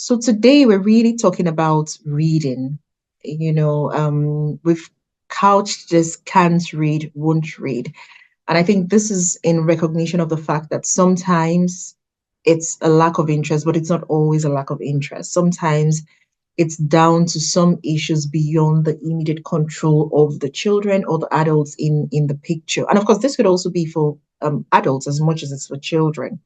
So today we're really talking about reading. We've couched this can't read, won't read. And I think this is in recognition of the fact that sometimes it's a lack of interest, but it's not always a lack of interest. Sometimes it's down to some issues beyond the immediate control of the children or the adults in the picture. And of course, this could also be for adults as much as it's for children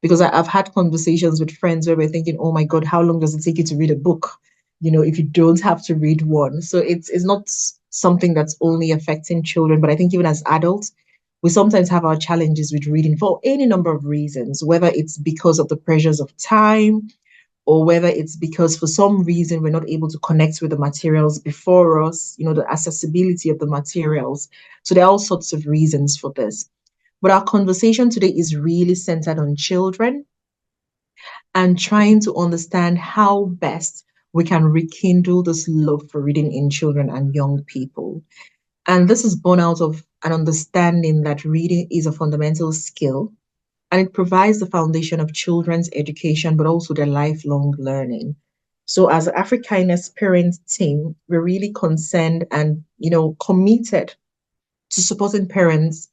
because I've had conversations with friends where we're thinking, oh my God, how long does it take you to read a book? If you don't have to read one. So it's not something that's only affecting children, but I think even as adults, we sometimes have our challenges with reading for any number of reasons, whether it's because of the pressures of time or whether it's because for some reason we're not able to connect with the materials before us, the accessibility of the materials. So there are all sorts of reasons for this. But our conversation today is really centered on children and trying to understand how best we can rekindle this love for reading in children and young people. And this is born out of an understanding that reading is a fundamental skill and it provides the foundation of children's education, but also their lifelong learning. So as Afrikindness parent team, we're really concerned and, committed to supporting parents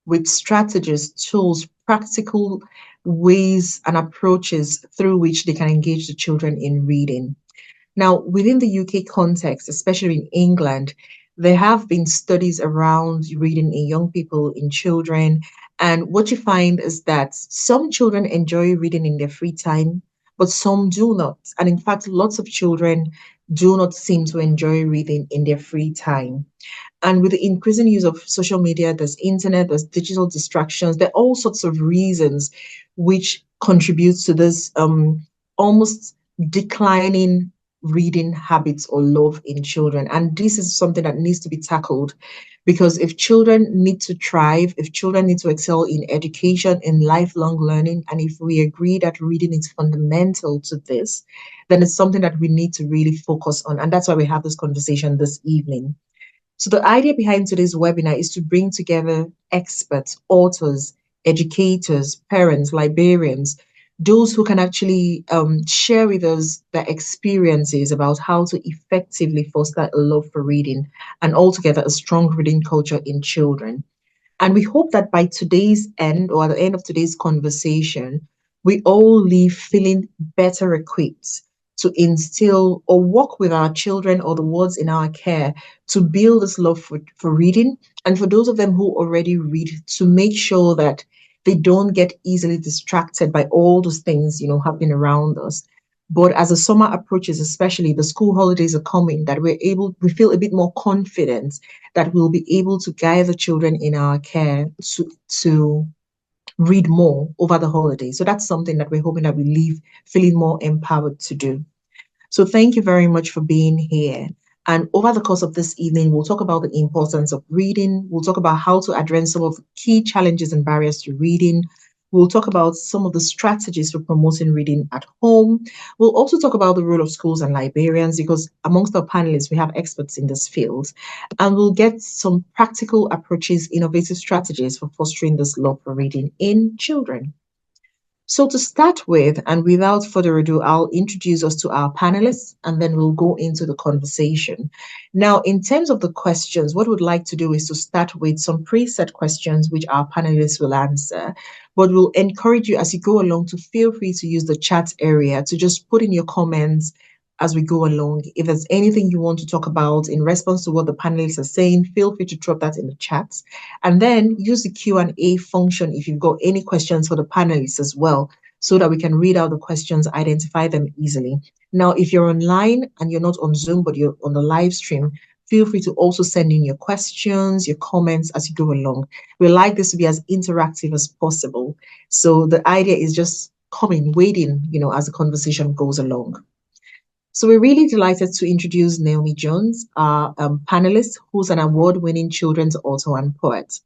with strategies, tools, practical ways and approaches through which they can engage the children in reading. Now, within the UK context, especially in England, there have been studies around reading in young people, in children. And what you find is that some children enjoy reading in their free time, but some do not. And in fact, lots of children do not seem to enjoy reading in their free time. And with the increasing use of social media, there's internet, there's digital distractions, there are all sorts of reasons which contributes to this almost declining reading habits or love in children. And this is something that needs to be tackled because if children need to thrive, if children need to excel in education, in lifelong learning, and if we agree that reading is fundamental to this, then it's something that we need to really focus on. And that's why we have this conversation this evening. So the idea behind today's webinar is to bring together experts, authors, educators, parents, librarians, those who can actually share with us their experiences about how to effectively foster a love for reading and altogether a strong reading culture in children. And we hope that by today's end or at the end of today's conversation, we all leave feeling better equipped to instill or work with our children or the ones in our care to build this love for reading. And for those of them who already read, to make sure that they don't get easily distracted by all those things, happening around us. But as the summer approaches, especially the school holidays are coming, that we feel a bit more confident that we'll be able to guide the children in our care to read more over the holidays. So that's something that we're hoping that we leave feeling more empowered to do. So thank you very much for being here. And over the course of this evening, we'll talk about the importance of reading. We'll talk about how to address some of the key challenges and barriers to reading. We'll talk about some of the strategies for promoting reading at home. We'll also talk about the role of schools and librarians because amongst our panelists, we have experts in this field. And we'll get some practical approaches, innovative strategies for fostering this love for reading in children. So to start with, and without further ado, I'll introduce us to our panelists and then we'll go into the conversation. Now, in terms of the questions, what we'd like to do is to start with some preset questions which our panelists will answer. But we'll encourage you as you go along to feel free to use the chat area to just put in your comments as we go along. If there's anything you want to talk about in response to what the panelists are saying, feel free to drop that in the chat. And then use the Q&A function if you've got any questions for the panelists as well, so that we can read out the questions, identify them easily. Now, if you're online and you're not on Zoom, but you're on the live stream, feel free to also send in your questions, your comments as you go along. We like this to be as interactive as possible. So the idea is just coming, waiting, as the conversation goes along. So we're really delighted to introduce Naomi Jones, our panelist, who's an award-winning children's author and poet.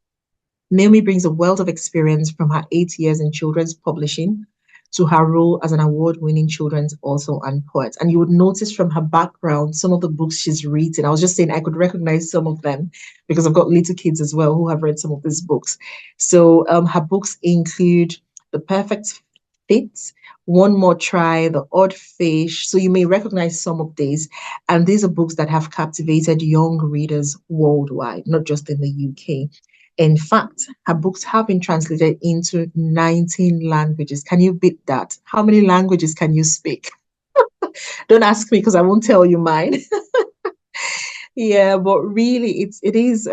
Naomi brings a wealth of experience from her 8 years in children's publishing to her role as an award-winning children's author and poet. And you would notice from her background, some of the books she's written. I was just saying I could recognize some of them because I've got little kids as well who have read some of these books. So her books include The Perfect Fit, One More Try, The Odd Fish. So you may recognize some of these. And these are books that have captivated young readers worldwide, not just in the UK. In fact, her books have been translated into 19 languages. Can you beat that? How many languages can you speak? Don't ask me because I won't tell you mine. Yeah, but really, it is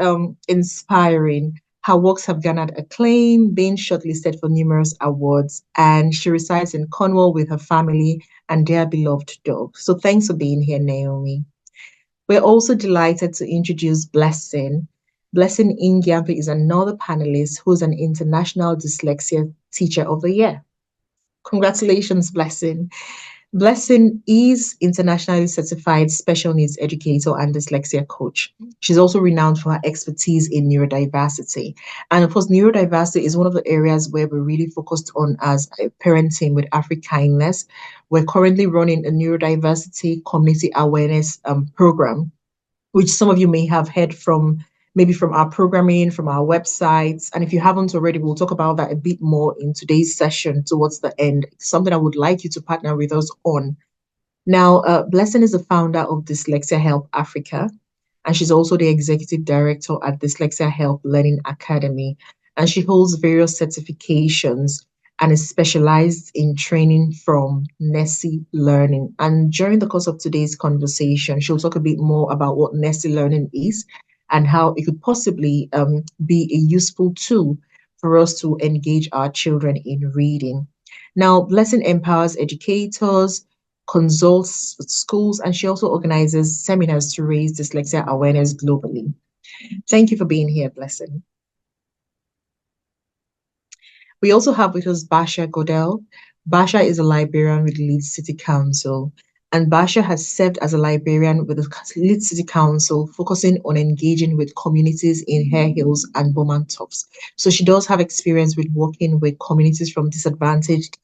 inspiring. Her works have garnered acclaim, been shortlisted for numerous awards, and she resides in Cornwall with her family and their beloved dog. So thanks for being here, Naomi. We're also delighted to introduce Blessing. Blessing Ingiampi is another panelist who's an international dyslexia teacher of the year. Congratulations, Blessing. Blessing is internationally certified special needs educator and dyslexia coach. She's also renowned for her expertise in neurodiversity. And of course, neurodiversity is one of the areas where we're really focused on as a parent team with Afrikindness. We're currently running a neurodiversity community awareness program, which some of you may have heard from, maybe from our programming, from our websites. And if you haven't already, we'll talk about that a bit more in today's session towards the end. It's something I would like you to partner with us on. Now, Blessing is the founder of Dyslexia Help Africa, and she's also the executive director at Dyslexia Help Learning Academy. And she holds various certifications and is specialized in training from NESI Learning. And during the course of today's conversation, she'll talk a bit more about what NESI Learning is and how it could possibly be a useful tool for us to engage our children in reading. Now, Blessing empowers educators, consults with schools, and she also organizes seminars to raise dyslexia awareness globally. Thank you for being here, Blessing. We also have with us Basia Godel. Basia is a librarian with Leeds City Council, and Basia has served as a librarian with the Leeds City Council, focusing on engaging with communities in Hare Hills and Bowman Tops. So she does have experience with working with communities from disadvantaged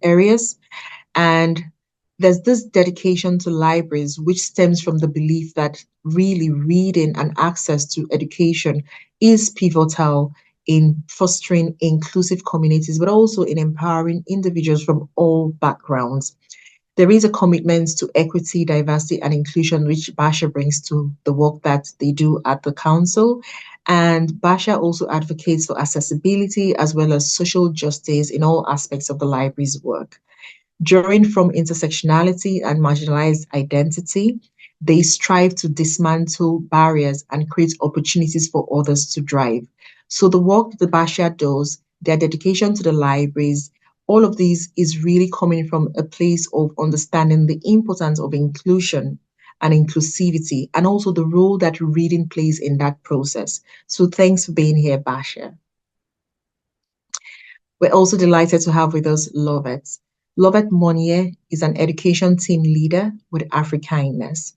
areas, and there's this dedication to libraries, which stems from the belief that really reading and access to education is pivotal in fostering inclusive communities, but also in empowering individuals from all backgrounds. There is a commitment to equity, diversity, and inclusion, which Basia brings to the work that they do at the council. And Basia also advocates for accessibility as well as social justice in all aspects of the library's work. Drawing from intersectionality and marginalized identity, they strive to dismantle barriers and create opportunities for others to thrive. So the work that the Basia does, their dedication to the libraries, all of these is really coming from a place of understanding the importance of inclusion and inclusivity, and also the role that reading plays in that process. So thanks for being here, Basia. We're also delighted to have with us Lovett. Lovett Monnier is an education team leader with Afrikindness.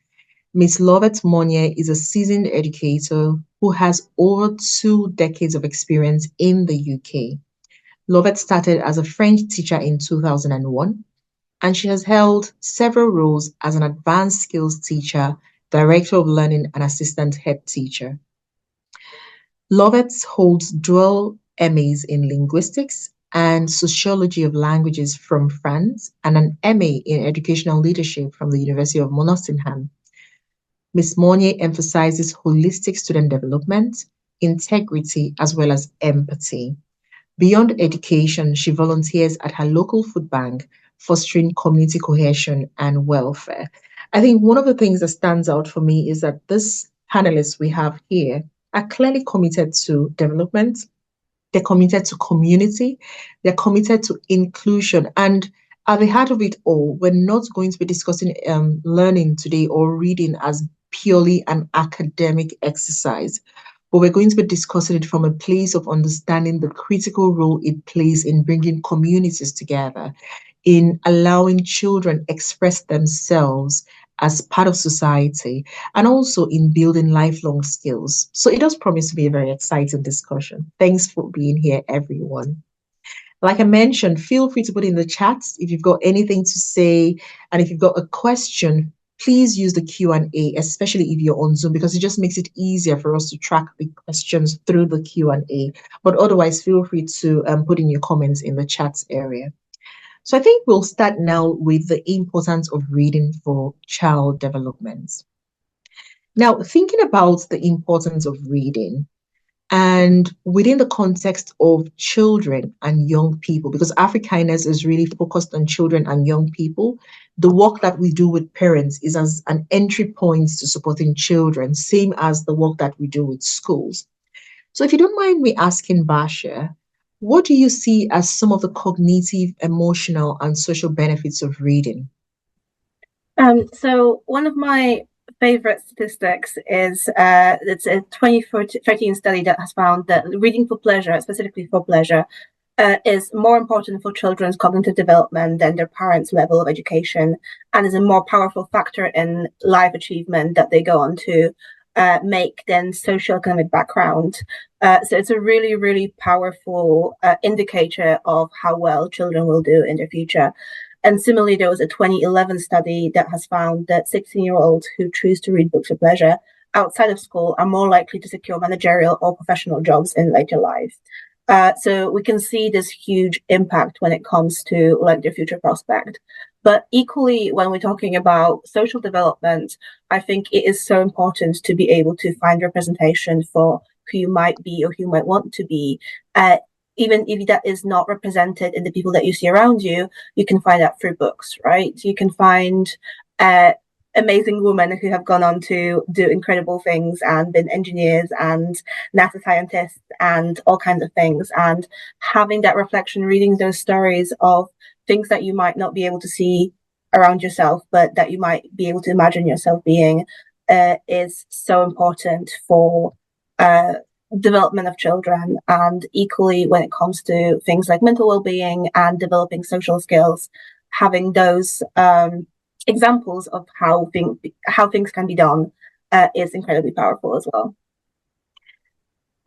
Miss Lovett Monnier is a seasoned educator who has over 2 decades of experience in the UK. Lovett started as a French teacher in 2001, and she has held several roles as an advanced skills teacher, director of learning, and assistant head teacher. Lovett holds dual MAs in linguistics and sociology of languages from France, and an MA in educational leadership from the University of Nottingham. Ms. Monnier emphasizes holistic student development, integrity, as well as empathy. Beyond education, she volunteers at her local food bank, fostering community cohesion and welfare. I think one of the things that stands out for me is that this panelists we have here are clearly committed to development, they're committed to community, they're committed to inclusion. And at the heart of it all, we're not going to be discussing learning today or reading as purely an academic exercise, but we're going to be discussing it from a place of understanding the critical role it plays in bringing communities together, in allowing children express themselves as part of society, and also in building lifelong skills. So it does promise to be a very exciting discussion. Thanks for being here, everyone. Like I mentioned, feel free to put in the chat if you've got anything to say, and if you've got a question, please use the Q&A, especially if you're on Zoom, because it just makes it easier for us to track the questions through the Q&A. But otherwise, feel free to put in your comments in the chat area. So I think we'll start now with the importance of reading for child development. Now, thinking about the importance of reading, and within the context of children and young people, because Afrikindness is really focused on children and young people, the work that we do with parents is as an entry point to supporting children, same as the work that we do with schools. So, if you don't mind me asking, Basia, what do you see as some of the cognitive, emotional, and social benefits of reading? So one of my favorite statistics is it's a 2013 study that has found that reading for pleasure, specifically for pleasure, is more important for children's cognitive development than their parents' level of education, and is a more powerful factor in life achievement that they go on to make than socioeconomic background. So it's a really, really powerful indicator of how well children will do in the future. And similarly, there was a 2011 study that has found that 16-year-olds who choose to read books for pleasure outside of school are more likely to secure managerial or professional jobs in later life. So we can see this huge impact when it comes to like their future prospect. But equally, when we're talking about social development, I think it is so important to be able to find representation for who you might be or who you might want to be. Even if that is not represented in the people that you see around you, you can find that through books, right? You can find amazing women who have gone on to do incredible things and been engineers and NASA scientists and all kinds of things. And having that reflection, reading those stories of things that you might not be able to see around yourself, but that you might be able to imagine yourself being, is so important for development of children. And equally, when it comes to things like mental well-being and developing social skills, having those examples of how things can be done is incredibly powerful as well.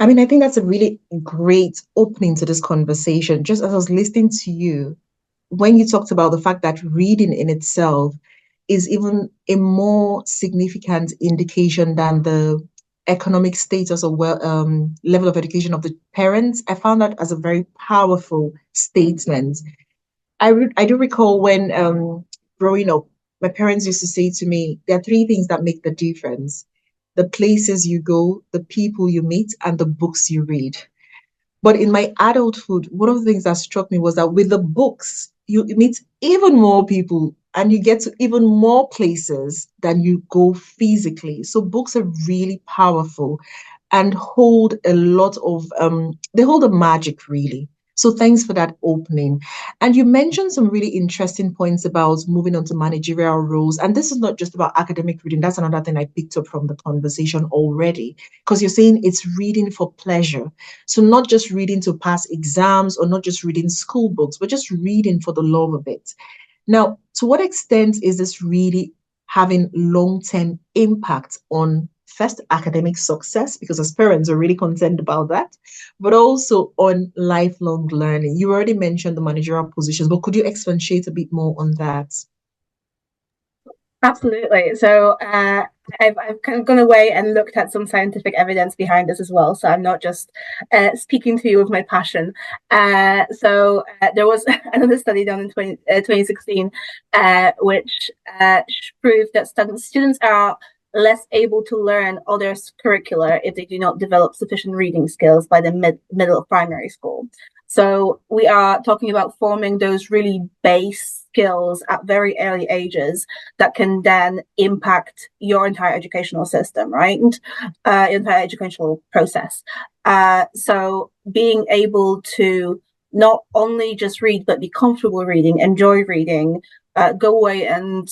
I mean, I think that's a really great opening to this conversation. Just as I was listening to you, when you talked about the fact that reading in itself is even a more significant indication than the economic status or level of education of the parents, I found that as a very powerful statement. I do recall when growing up, my parents used to say to me, there are three things that make the difference: the places you go, the people you meet, and the books you read. But in my adulthood, one of the things that struck me was that with the books, you meet even more people and you get to even more places than you go physically. So books are really powerful and hold a lot of they hold a magic really. So thanks for that opening. And you mentioned some really interesting points about moving on to managerial roles. And this is not just about academic reading. That's another thing I picked up from the conversation already. Because you're saying it's reading for pleasure. So not just reading to pass exams or not just reading school books, but just reading for the love of it. Now, to what extent is this really having long-term impact on first academic success? Because as parents are really concerned about that, but also on lifelong learning. You already mentioned the managerial positions, but could you expatiate a bit more on that? Absolutely. So I've kind of gone away and looked at some scientific evidence behind this as well. So I'm not just speaking to you with my passion. There was another study done in 2016, which proved that students are less able to learn other curricula if they do not develop sufficient reading skills by the middle of primary school. So we are talking about forming those really base skills at very early ages that can then impact your entire educational system, right? Entire educational process. So being able to not only just read, but be comfortable reading, enjoy reading, go away and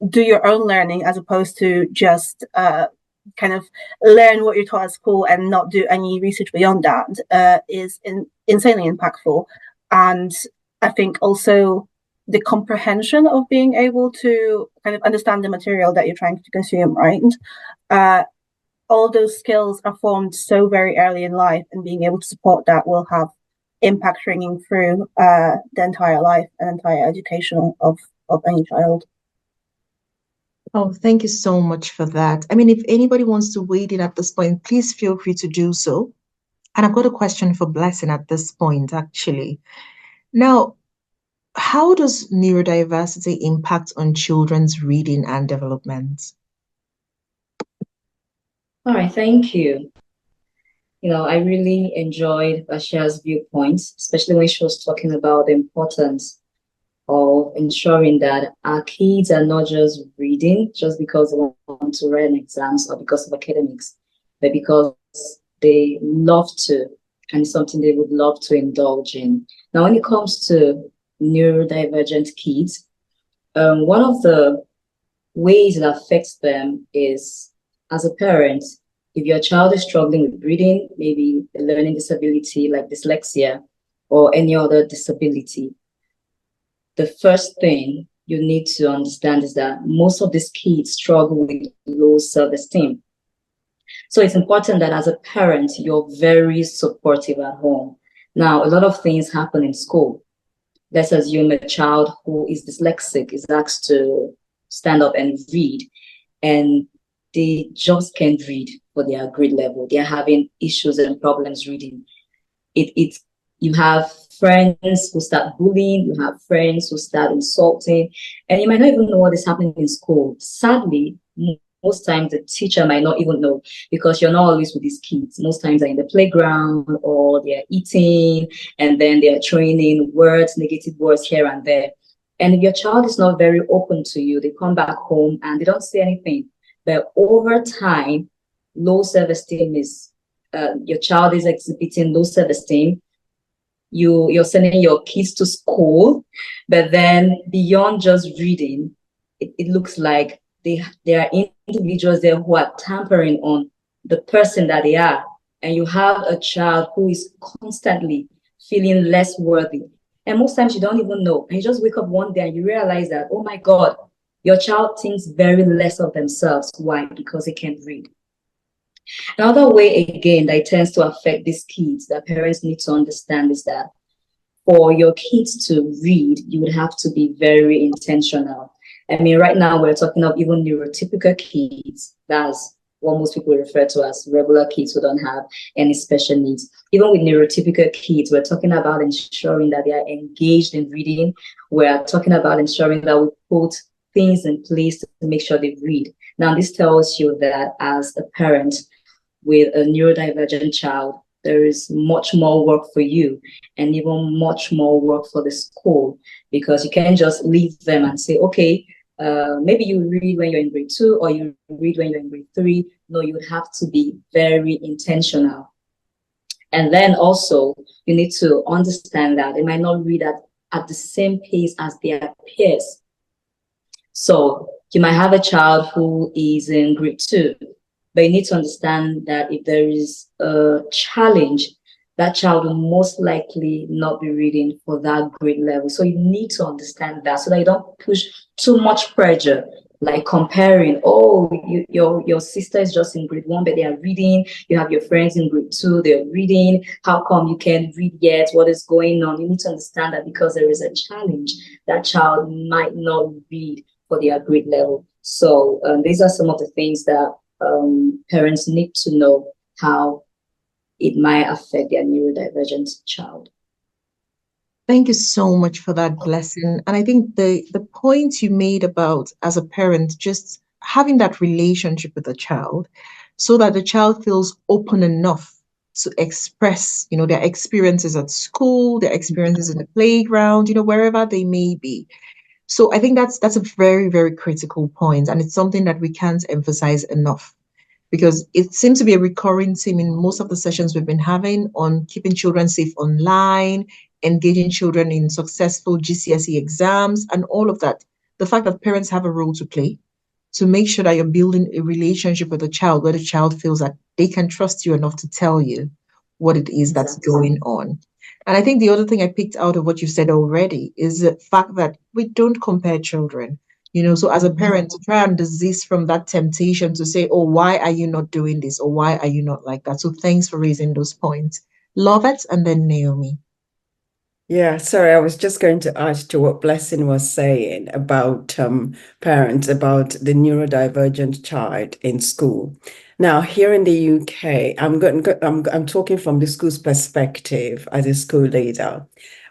do your own learning as opposed to just kind of learn what you're taught at school and not do any research beyond that is insanely impactful. And I think also the comprehension of being able to kind of understand the material that you're trying to consume, right? All those skills are formed so very early in life, and being able to support that will have impact ringing through the entire life and entire education of any child. Oh, thank you so much for that. I mean, if anybody wants to weigh in at this point, please feel free to do so. And I've got a question for Blessing at this point, actually. Now, How does neurodiversity impact on children's reading and development? All right, thank you. I really enjoyed Basia's viewpoints, especially when she was talking about the importance of ensuring that our kids are not just reading just because they want to write exams or because of academics, but because they love to, and it's something they would love to indulge in. Now, when it comes to neurodivergent kids, one of the ways it affects them is, as a parent, if your child is struggling with reading, maybe a learning disability like dyslexia or any other disability, the first thing you need to understand is that most of these kids struggle with low self-esteem. So it's important that as a parent, you're very supportive at home. Now, a lot of things happen in school. Let's assume a child who is dyslexic is asked to stand up and read, and they just can't read for their grade level. They're having issues and problems reading. You have friends who start bullying, you have friends who start insulting, and you might not even know what is happening in school. Sadly, most times the teacher might not even know because you're not always with these kids. Most times they're in the playground or they're eating and then they're training words, negative words here and there. And if your child is not very open to you, they come back home and they don't say anything. But over time, low self-esteem is, your child is exhibiting low self-esteem. You're sending your kids to school, but then beyond just reading, it looks like there are individuals there who are tampering on the person that they are. And you have a child who is constantly feeling less worthy. And most times you don't even know. And you just wake up one day and you realize that, oh my God, your child thinks very less of themselves. Why? Because they can't read. Another way, again, that it tends to affect these kids that parents need to understand is that for your kids to read, you would have to be very intentional. I mean, right now we're talking of even neurotypical kids. That's what most people refer to as regular kids who don't have any special needs. Even with neurotypical kids, we're talking about ensuring that they are engaged in reading. We're talking about ensuring that we put things in place to make sure they read. Now, this tells you that as a parent with a neurodivergent child, there is much more work for you and even much more work for the school, because you can't just leave them and say, okay, maybe you read when you're in grade 2 or you read when you're in grade 3. No, you would have to be very intentional. And then also, you need to understand that they might not read at the same pace as their peers. So you might have a child who is in grade 2, but you need to understand that if there is a challenge, that child will most likely not be reading for that grade level. So you need to understand that so that you don't push too much pressure, like comparing, oh, your sister is just in grade 1, but they are reading. You have your friends in grade 2, they're reading. How come you can't read yet? What is going on? You need to understand that because there is a challenge, that child might not read for their grade level. So these are some of the things that parents need to know how it might affect their neurodivergent child. Thank you so much for that, Blessing. And I think the point you made about, as a parent, just having that relationship with the child so that the child feels open enough to express, their experiences at school, their experiences in the playground, wherever they may be. So I think that's a very, very critical point, and it's something that we can't emphasize enough, because it seems to be a recurring theme in most of the sessions we've been having on keeping children safe online, engaging children in successful GCSE exams, and all of that. The fact that parents have a role to play to make sure that you're building a relationship with a child where the child feels that they can trust you enough to tell you what it is that's going on. And I think the other thing I picked out of what you said already is the fact that we don't compare children. So as a parent, to try and desist from that temptation to say, oh, why are you not doing this? Or why are you not like that? So thanks for raising those points. Love it. And then Naomi. Yeah, sorry, I was just going to add to what Blessing was saying about parents, about the neurodivergent child in school. Now, here in the UK, I'm talking from the school's perspective as a school leader.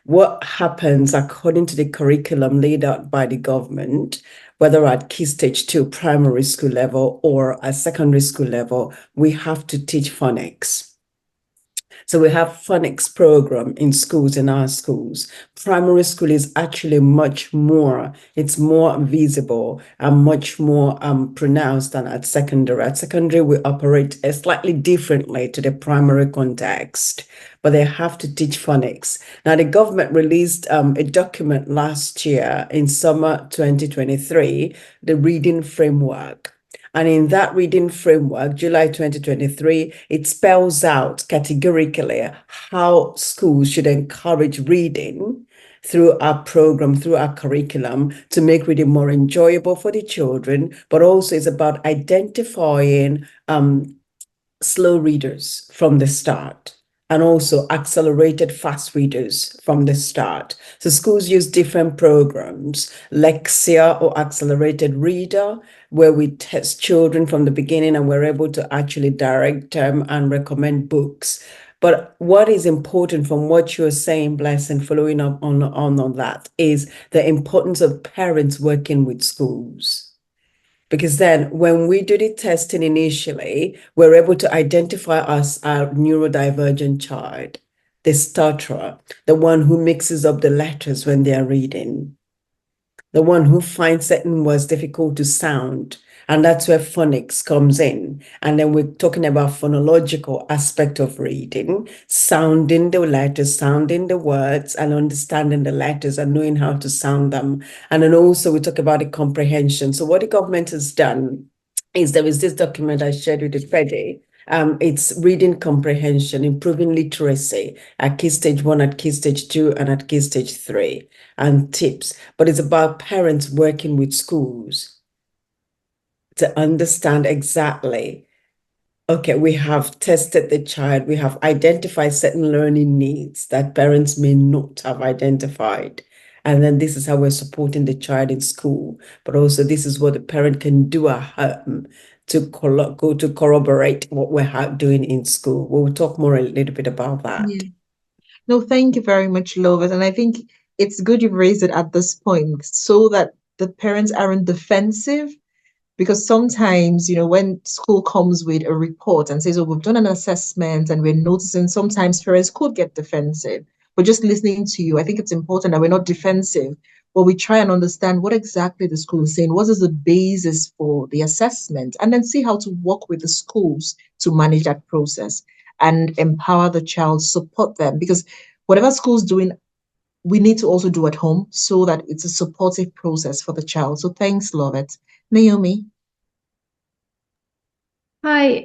what happens according to the curriculum laid out by the government, whether at Key Stage 2 primary school level or at secondary school level, we have to teach phonics. So we have phonics program in schools, in our schools. Primary school is actually much more, it's more visible and much more pronounced than at secondary. At secondary, we operate slightly differently to the primary context, but they have to teach phonics. Now, the government released a document last year in summer 2023, the reading framework. And in that reading framework, July 2023, it spells out categorically how schools should encourage reading through our program, through our curriculum, to make reading more enjoyable for the children, but also it's about identifying slow readers from the start, and also accelerated fast readers from the start. So schools use different programs, Lexia or accelerated reader, where we test children from the beginning and we're able to actually direct them and recommend books. But what is important from what you're saying, Bless, and following up on that, is the importance of parents working with schools. Because then when we do the testing initially, we're able to identify us our neurodivergent child, the stutterer, the one who mixes up the letters when they're reading, the one who finds certain words difficult to sound. And that's where phonics comes in. And then we're talking about phonological aspect of reading, sounding the letters, sounding the words, and understanding the letters and knowing how to sound them. And then also we talk about the comprehension. So what the government has done is there is this document I shared with Freddie. It's reading comprehension, improving literacy at Key Stage 1, at Key Stage 2, and at Key Stage 3, and tips. But it's about parents working with schools to understand exactly, okay, we have tested the child, we have identified certain learning needs that parents may not have identified. And then this is how we're supporting the child in school. But also this is what the parent can do at home to go to corroborate what we're doing in school. We'll talk more a little bit about that. Yeah. No, thank you very much, Lovis. And I think it's good you've raised it at this point so that the parents aren't defensive. Because sometimes, when school comes with a report and says, oh, we've done an assessment and we're noticing sometimes parents could get defensive. But just listening to you, I think it's important that we're not defensive, but we try and understand what exactly the school is saying, what is the basis for the assessment, and then see how to work with the schools to manage that process and empower the child, support them. Because whatever school's doing, we need to also do at home so that it's a supportive process for the child. So thanks, Lovett. Naomi. Hi,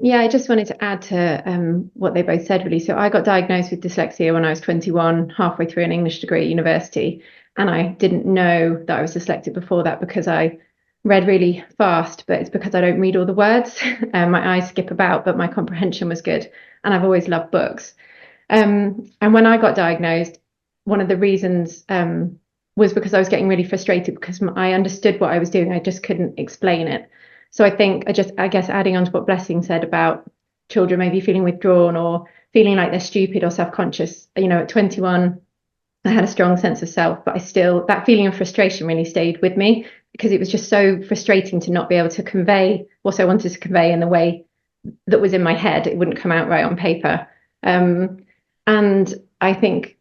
yeah, I just wanted to add to what they both said, really. So I got diagnosed with dyslexia when I was 21, halfway through an English degree at university, and I didn't know that I was dyslexic before that because I read really fast, but it's because I don't read all the words. My eyes skip about, but my comprehension was good, and I've always loved books. And when I got diagnosed, one of the reasons was because I was getting really frustrated because I understood what I was doing, I just couldn't explain it. So I think I guess adding on to what Blessing said about children maybe feeling withdrawn or feeling like they're stupid or self-conscious, at 21, I had a strong sense of self, but that feeling of frustration really stayed with me because it was just so frustrating to not be able to convey what I wanted to convey in the way that was in my head. It wouldn't come out right on paper. And I think,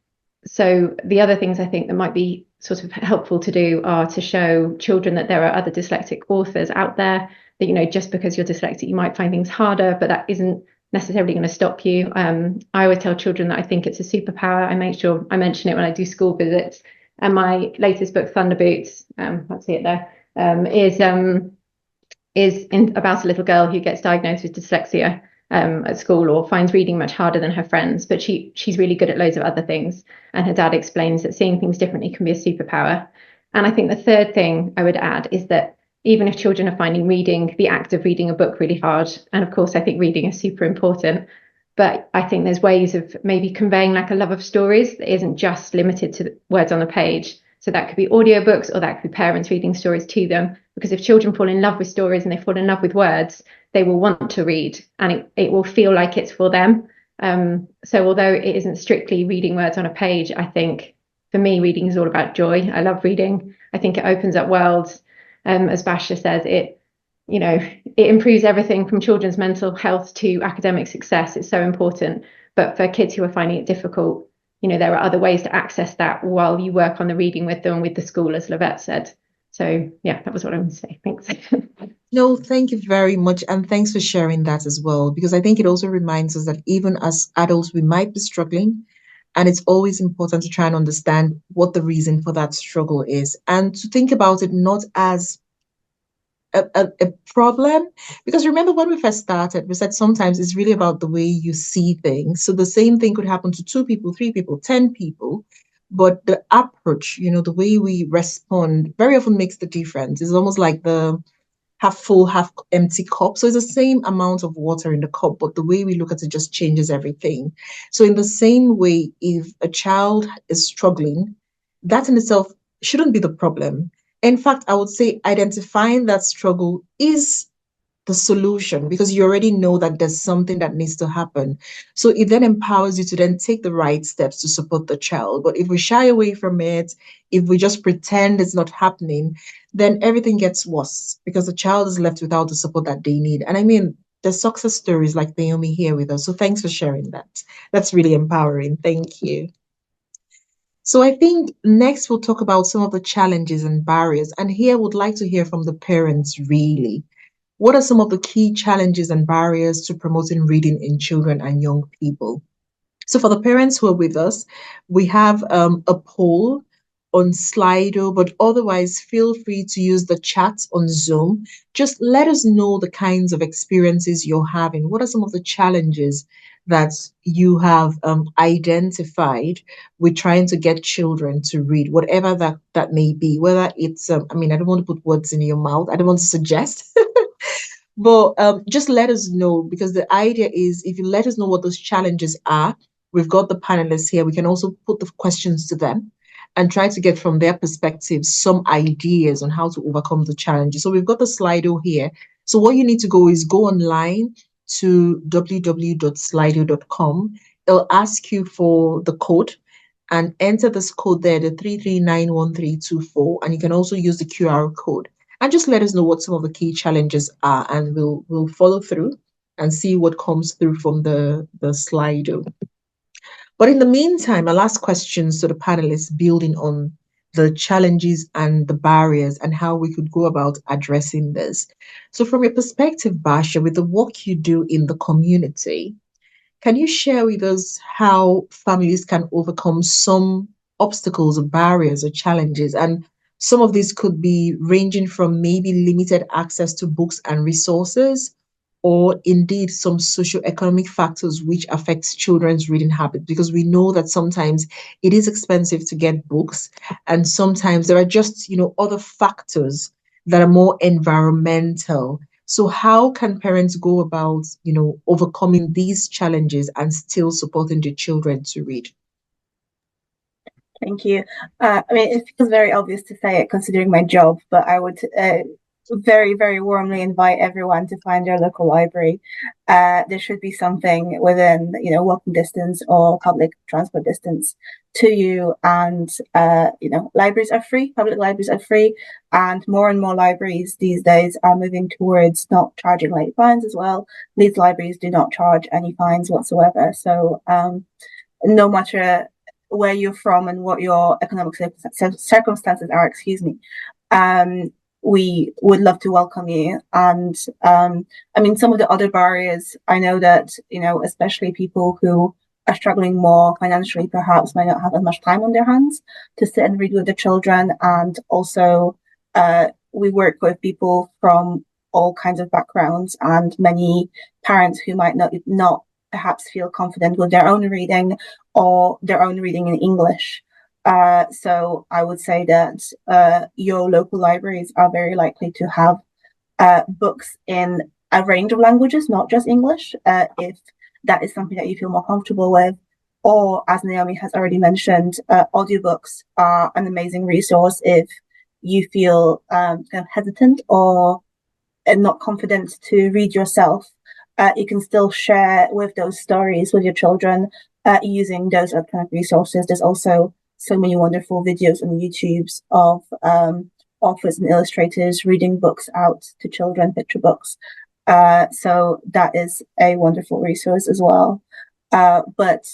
so the other things I think that might be sort of helpful to do are to show children that there are other dyslexic authors out there, that, just because you're dyslexic, you might find things harder, but that isn't necessarily going to stop you. I always tell children that I think it's a superpower. I make sure I mention it when I do school visits. And my latest book, Thunderboots, let's see it there, is about a little girl who gets diagnosed with dyslexia at school or finds reading much harder than her friends, but she's really good at loads of other things. And her dad explains that seeing things differently can be a superpower. And I think the third thing I would add is that even if children are finding the act of reading a book really hard, and of course I think reading is super important, but I think there's ways of maybe conveying like a love of stories that isn't just limited to words on the page. So that could be audiobooks or that could be parents reading stories to them, because if children fall in love with stories and they fall in love with words, they will want to read and it will feel like it's for them. So although it isn't strictly reading words on a page, I think for me, reading is all about joy. I love reading. I think it opens up worlds. As Basia says, it improves everything from children's mental health to academic success. It's so important. But for kids who are finding it difficult, there are other ways to access that while you work on the reading with them, with the school, as Lavette said. So yeah, that was what I wanted to say. Thanks. No, thank you very much. And thanks for sharing that as well, because I think it also reminds us that even as adults, we might be struggling. And it's always important to try and understand what the reason for that struggle is and to think about it not as a problem. Because remember when we first started, we said sometimes it's really about the way you see things. So the same thing could happen to 2 people, 3 people, 10 people. But the approach, the way we respond very often makes the difference. It's almost like the half full, half empty cup. So it's the same amount of water in the cup, but the way we look at it just changes everything. So in the same way, if a child is struggling, that in itself shouldn't be the problem. In fact, I would say identifying that struggle is the solution because you already know that there's something that needs to happen. So it then empowers you to then take the right steps to support the child. But if we shy away from it, if we just pretend it's not happening, then everything gets worse because the child is left without the support that they need. And I mean, there's success stories like Naomi here with us. So thanks for sharing that. That's really empowering. Thank you. So I think next we'll talk about some of the challenges and barriers. And here I would like to hear from the parents really. What are some of the key challenges and barriers to promoting reading in children and young people? So for the parents who are with us, we have a poll on Slido, but otherwise feel free to use the chat on Zoom. Just let us know the kinds of experiences you're having. What are some of the challenges that you have identified with trying to get children to read, whatever that may be, whether it's, I don't want to put words in your mouth. I don't want to suggest. But just let us know, because the idea is if you let us know what those challenges are, we've got the panelists here. We can also put the questions to them and try to get from their perspective some ideas on how to overcome the challenges. So we've got the Slido here. So what you need to go is go online to www.slido.com. It'll ask you for the code and enter this code there, the 3391324, and you can also use the QR code. And just let us know what some of the key challenges are, and we'll follow through and see what comes through from the Slido. But in the meantime, I'll ask questions to the panelists building on the challenges and the barriers and how we could go about addressing this. So from your perspective, Basia, with the work you do in the community, can you share with us how families can overcome some obstacles or barriers or challenges? And some of these could be ranging from maybe limited access to books and resources, or indeed some socioeconomic factors which affects children's reading habits, because we know that sometimes it is expensive to get books, and sometimes there are just, other factors that are more environmental. So how can parents go about, overcoming these challenges and still supporting their children to read? Thank you. It feels very obvious to say it considering my job, but I would very, very warmly invite everyone to find their local library. There should be something within, walking distance or public transport distance to you. And, libraries are free, public libraries are free, and more libraries these days are moving towards not charging late fines as well. Leeds libraries do not charge any fines whatsoever. So no matter where you're from and what your economic circumstances are, we would love to welcome you. And some of the other barriers, I know that, especially people who are struggling more financially perhaps might not have as much time on their hands to sit and read with the children. And also we work with people from all kinds of backgrounds and many parents who might not perhaps feel confident with their own reading or their own reading in English. So I would say that your local libraries are very likely to have books in a range of languages, not just English, if that is something that you feel more comfortable with. Or, as Naomi has already mentioned, audiobooks are an amazing resource if you feel kind of hesitant or not confident to read yourself. you can still share with those stories with your children using those kind of resources. There's also so many wonderful videos on YouTube's of authors and illustrators reading books out to children, picture books. So that is a wonderful resource as well. But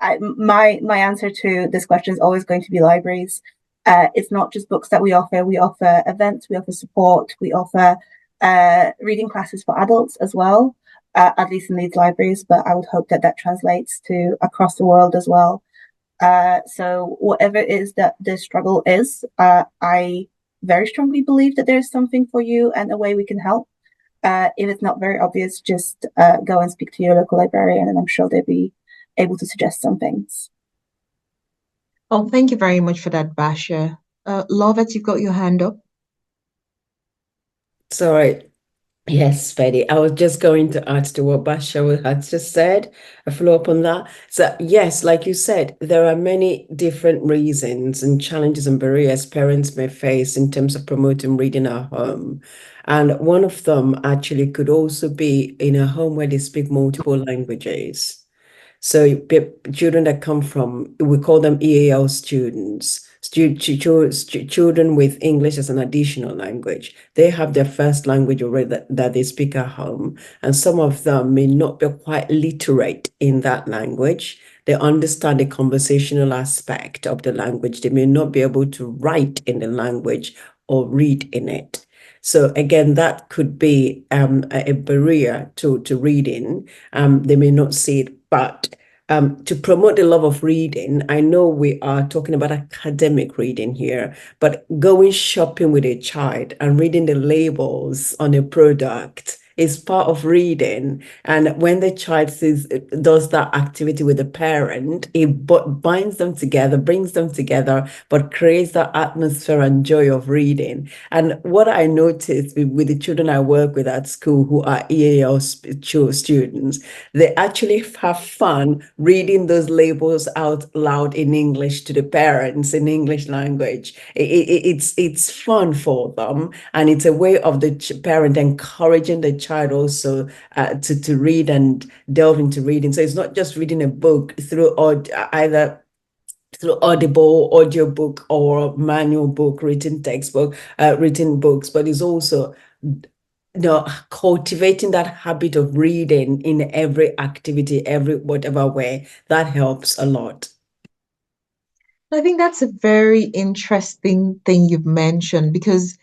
my answer to this question is always going to be libraries. It's not just books that we offer. We offer events, we offer support, we offer reading classes for adults as well, at least in Leeds libraries, but I would hope that that translates to across the world as well. So whatever it is that the struggle is, I very strongly believe that there's something for you and a way we can help. If it's not very obvious, just go and speak to your local librarian, and I'm sure they'll be able to suggest some things. Oh, thank you very much for that, Basia. Lovett, you've got your hand up. Sorry. Yes, Betty. I was just going to add to what Basia had just said, a follow up on that. So, yes, like you said, there are many different reasons and challenges and barriers parents may face in terms of promoting reading at home. And one of them actually could also be in a home where they speak multiple languages. So children that come from, we call them EAL students, children with English as an additional language. They have their first language already that they speak at home. And some of them may not be quite literate in that language. They understand the conversational aspect of the language. They may not be able to write in the language or read in it. So again, that could be a barrier to reading. They may not see it, but to promote the love of reading, I know we are talking about academic reading here, but going shopping with a child and reading the labels on a product is part of reading. And when the child does that activity with the parent, it binds them together, brings them together, but creates that atmosphere and joy of reading. And what I noticed with the children I work with at school who are EAL students, they actually have fun reading those labels out loud in English to the parents in English language. It's fun for them, and it's a way of the parent encouraging the child also to read and delve into reading. So it's not just reading a book through either through Audible, audiobook, or manual book, written textbook, written books, but it's also cultivating that habit of reading in every activity, every whatever way. That helps a lot. I think that's a very interesting thing you've mentioned, because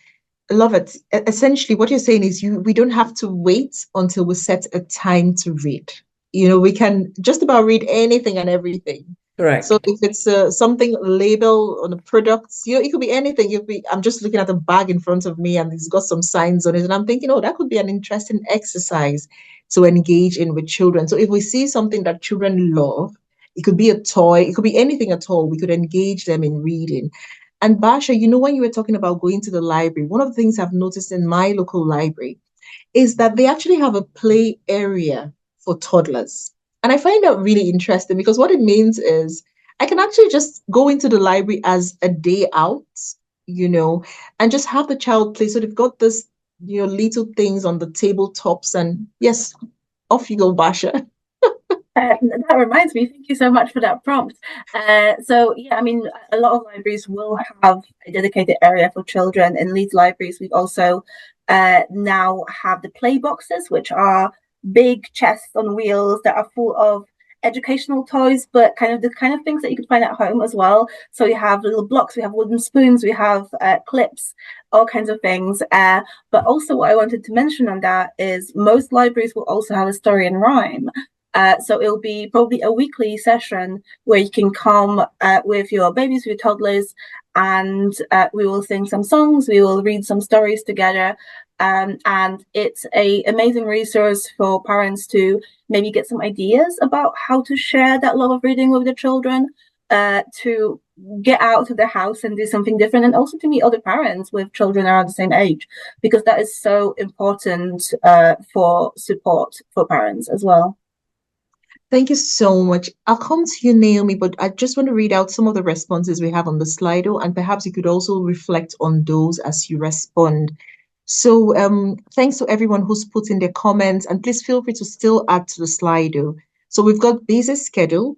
I love it. Essentially, what you're saying is we don't have to wait until we set a time to read. We can just about read anything and everything. Correct. So if it's something label on the products, it could be anything. I'm just looking at a bag in front of me and it's got some signs on it, and I'm thinking, oh, that could be an interesting exercise to engage in with children. So if we see something that children love, it could be a toy, it could be anything at all, we could engage them in reading. And Basia, when you were talking about going to the library, one of the things I've noticed in my local library is that they actually have a play area for toddlers. And I find that really interesting, because what it means is I can actually just go into the library as a day out, and just have the child play. So they've got this, little things on the tabletops, and yes, off you go, Basia. That reminds me, thank you so much for that prompt. So yeah, I mean, a lot of libraries will have a dedicated area for children. In Leeds libraries, we've also now have the play boxes, which are big chests on wheels that are full of educational toys, but the kind of things that you could find at home as well. So you have little blocks, we have wooden spoons, we have clips, all kinds of things. But also what I wanted to mention on that is most libraries will also have a story and rhyme. So it'll be probably a weekly session where you can come with your babies, with your toddlers, and we will sing some songs, we will read some stories together. And it's an amazing resource for parents to maybe get some ideas about how to share that love of reading with their children, to get out of their house and do something different, and also to meet other parents with children around the same age, because that is so important for support for parents as well. Thank you so much. I'll come to you, Naomi, but I just want to read out some of the responses we have on the Slido, and perhaps you could also reflect on those as you respond. So thanks to everyone who's put in their comments, and please feel free to still add to the Slido. So we've got busy schedule,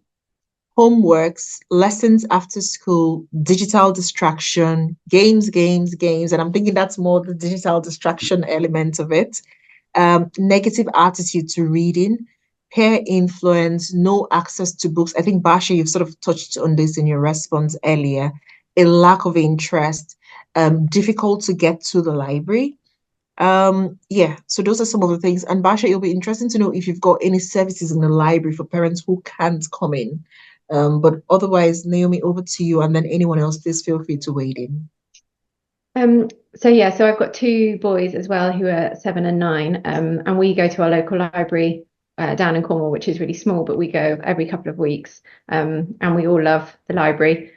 homeworks, lessons after school, digital distraction, games, and I'm thinking that's more the digital distraction element of it. Negative attitude to reading, peer influence, no access to books. I think Basia, you've sort of touched on this in your response earlier. A lack of interest, difficult to get to the library. Yeah, so those are some of the things. And Basha, it'll be interesting to know if you've got any services in the library for parents who can't come in. But otherwise, Naomi, over to you, and then anyone else, please feel free to wade in. So I've got two boys as well who are 7 and 9, and we go to our local library down in Cornwall, which is really small, but we go every couple of weeks, and we all love the library.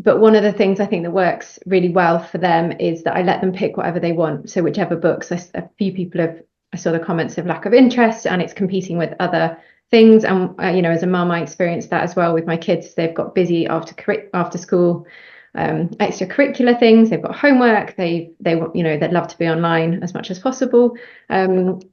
But one of the things I think that works really well for them is that I let them pick whatever they want. So whichever books, a few people I saw the comments of lack of interest, and it's competing with other things. And as a mum, I experienced that as well with my kids. They've got busy after school. Extracurricular things, they've got homework, they'd love to be online as much as possible.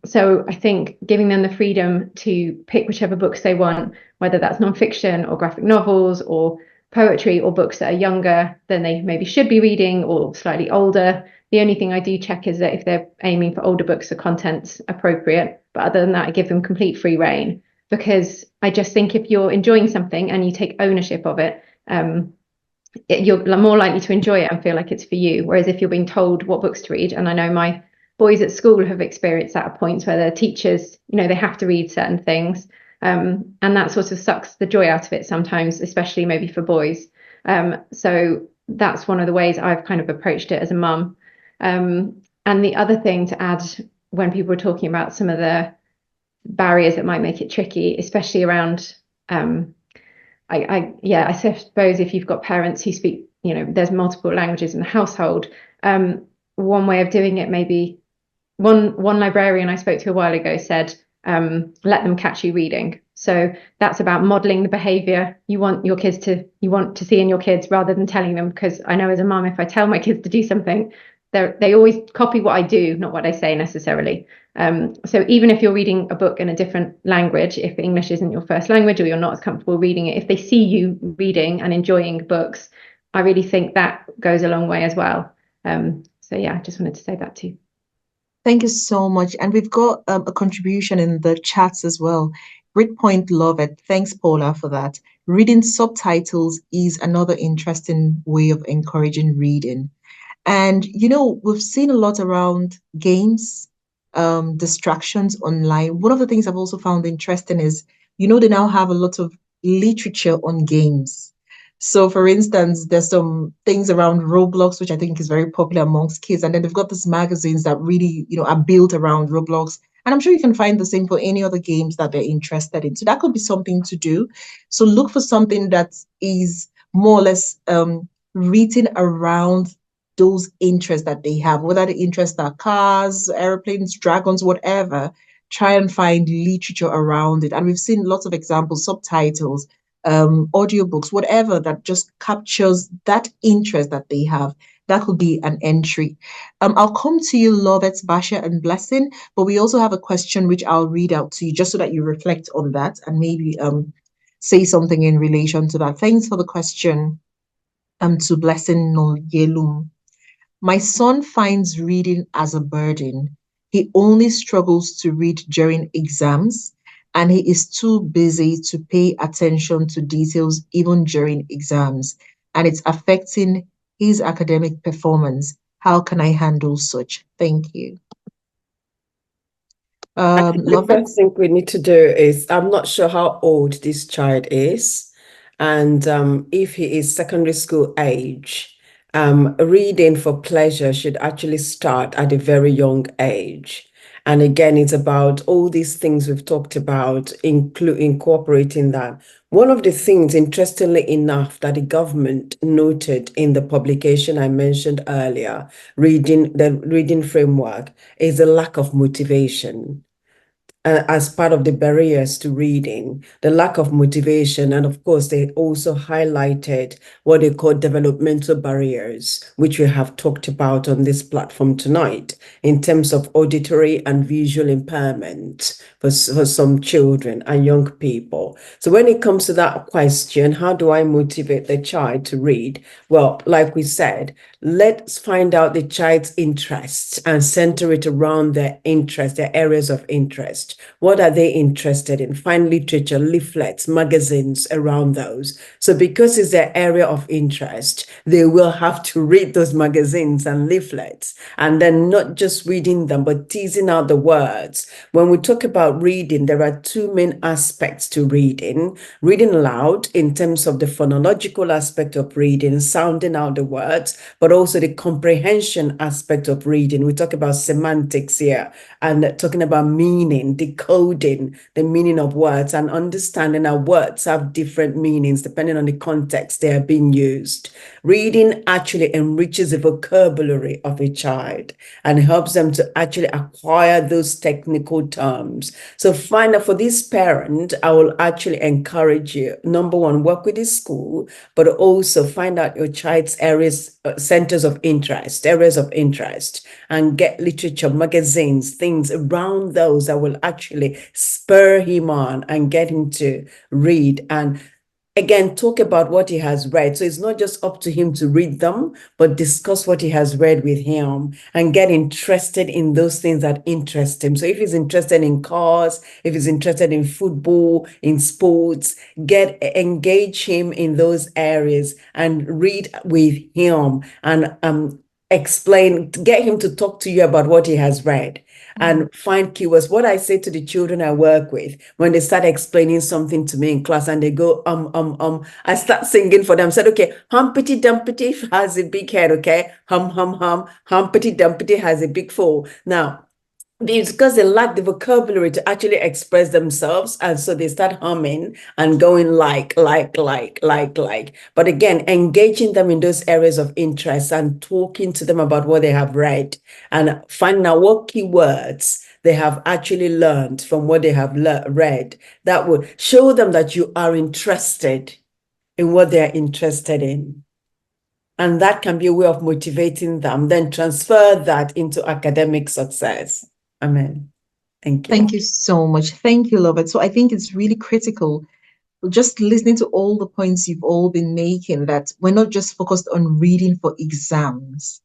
So I think giving them the freedom to pick whichever books they want, whether that's nonfiction or graphic novels or poetry or books that are younger than they maybe should be reading or slightly older. The only thing I do check is that if they're aiming for older books, the content's appropriate. But other than that, I give them complete free rein, because I just think if you're enjoying something and you take ownership of it, you're more likely to enjoy it and feel like it's for you. Whereas if you're being told what books to read, and I know my boys at school have experienced that at points where their teachers, they have to read certain things, and that sort of sucks the joy out of it sometimes, especially maybe for boys. So that's one of the ways I've kind of approached it as a mum. And the other thing to add, when people are talking about some of the barriers that might make it tricky, especially around I suppose if you've got parents who speak, there's multiple languages in the household, one way of doing it, maybe one librarian I spoke to a while ago said, let them catch you reading. So that's about modeling the behavior you want to see in your kids, rather than telling them, because I know as a mum, if I tell my kids to do something, they always copy what I do, not what I say necessarily. So even if you're reading a book in a different language, if English isn't your first language or you're not as comfortable reading it, if they see you reading and enjoying books, I really think that goes a long way as well. So yeah, I just wanted to say that too. Thank you so much. And we've got a contribution in the chats as well. Great point, love it. Thanks, Paula, for that. Reading subtitles is another interesting way of encouraging reading. And, we've seen a lot around games, distractions online. One of the things I've also found interesting is, they now have a lot of literature on games. So, for instance, there's some things around Roblox, which I think is very popular amongst kids. And then they've got these magazines that really, are built around Roblox. And I'm sure you can find the same for any other games that they're interested in. So that could be something to do. So look for something that is more or less written around those interests that they have, whether the interests are cars, airplanes, dragons, whatever. Try and find literature around it. And we've seen lots of examples, subtitles, audiobooks, whatever that just captures that interest that they have. That could be an entry. I'll come to you, Lovett, Basia, and Blessing, but we also have a question which I'll read out to you just so that you reflect on that and maybe say something in relation to that. Thanks for the question. To Blessing Noyelum. My son finds reading as a burden. He only struggles to read during exams, and he is too busy to pay attention to details even during exams, and it's affecting his academic performance. How can I handle such? Thank you. The first thing we need to do is, I'm not sure how old this child is, and if he is secondary school age, reading for pleasure should actually start at a very young age. And again, it's about all these things we've talked about, incorporating that. One of the things, interestingly enough, that the government noted in the publication I mentioned earlier, the reading framework, is the lack of motivation. as part of the barriers to reading, the lack of motivation. And of course, they also highlighted what they call developmental barriers, which we have talked about on this platform tonight, in terms of auditory and visual impairment for some children and young people. So when it comes to that question, how do I motivate the child to read? Well, like we said, let's find out the child's interests and center it around their interests, their areas of interest. What are they interested in? Find literature, leaflets, magazines around those. So because it's their area of interest, they will have to read those magazines and leaflets, and then not just reading them, but teasing out the words. When we talk about reading, there are two main aspects to reading. Reading aloud in terms of the phonological aspect of reading, sounding out the words, but also the comprehension aspect of reading. We talk about semantics here and talking about meaning, decoding the meaning of words and understanding how words have different meanings depending on the context they are being used. Reading actually enriches the vocabulary of a child and helps them to actually acquire those technical terms. So find out, for this parent, I will actually encourage you, number one, work with the school, but also find out your child's areas, centers of interest, and get literature, magazines, things around those that will actually spur him on and get him to read. And again, talk about what he has read. So it's not just up to him to read them, but discuss what he has read with him and get interested in those things that interest him. So if he's interested in cars, if he's interested in football, in sports, engage him in those areas and read with him and get him to talk to you about what he has read. And find keywords. What I say to the children I work with, when they start explaining something to me in class and they go, I start singing for them. I said, okay, Humpty Dumpty has a big head, okay? Hum, Humpty Dumpty has a big foot. Now, because they lack the vocabulary to actually express themselves, and so they start humming and going like. But again, engaging them in those areas of interest and talking to them about what they have read and finding out what keywords they have actually learned from what they have read, that would show them that you are interested in what they're interested in. And that can be a way of motivating them, then transfer that into academic success. Amen. Thank you. Thank you so much. Thank you, Lovett. So I think it's really critical, just listening to all the points you've all been making, that we're not just focused on reading for exams,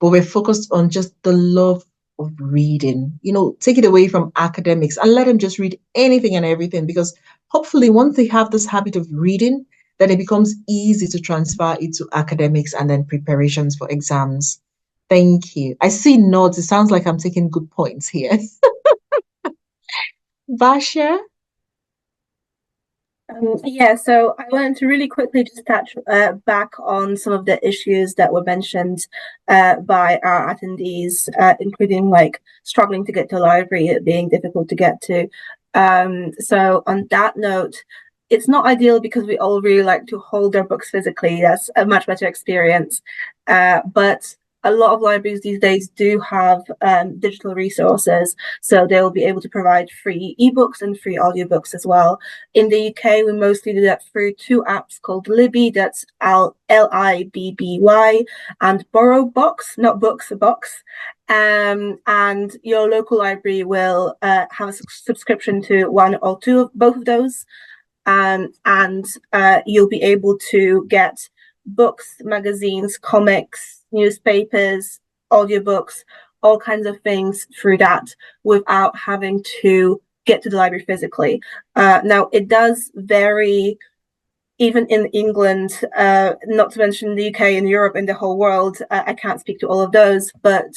but we're focused on just the love of reading. Take it away from academics and let them just read anything and everything, because hopefully once they have this habit of reading, then it becomes easy to transfer it to academics and then preparations for exams. Thank you. I see nods. It sounds like I'm taking good points here. Basia? So I wanted to really quickly just touch back on some of the issues that were mentioned by our attendees, including like struggling to get to the library, it being difficult to get to. So on that note, it's not ideal because we all really like to hold their books physically. That's a much better experience. But a lot of libraries these days do have digital resources, so they'll be able to provide free ebooks and free audiobooks as well. In the UK, we mostly do that through two apps called Libby, that's Libby, and Borrow Box, not books, a box. And your local library will have a subscription to one or two of both of those, and you'll be able to get books, magazines, comics, newspapers, audiobooks, all kinds of things through that without having to get to the library physically. Now, it does vary even in England, not to mention the UK and Europe and the whole world. I can't speak to all of those, but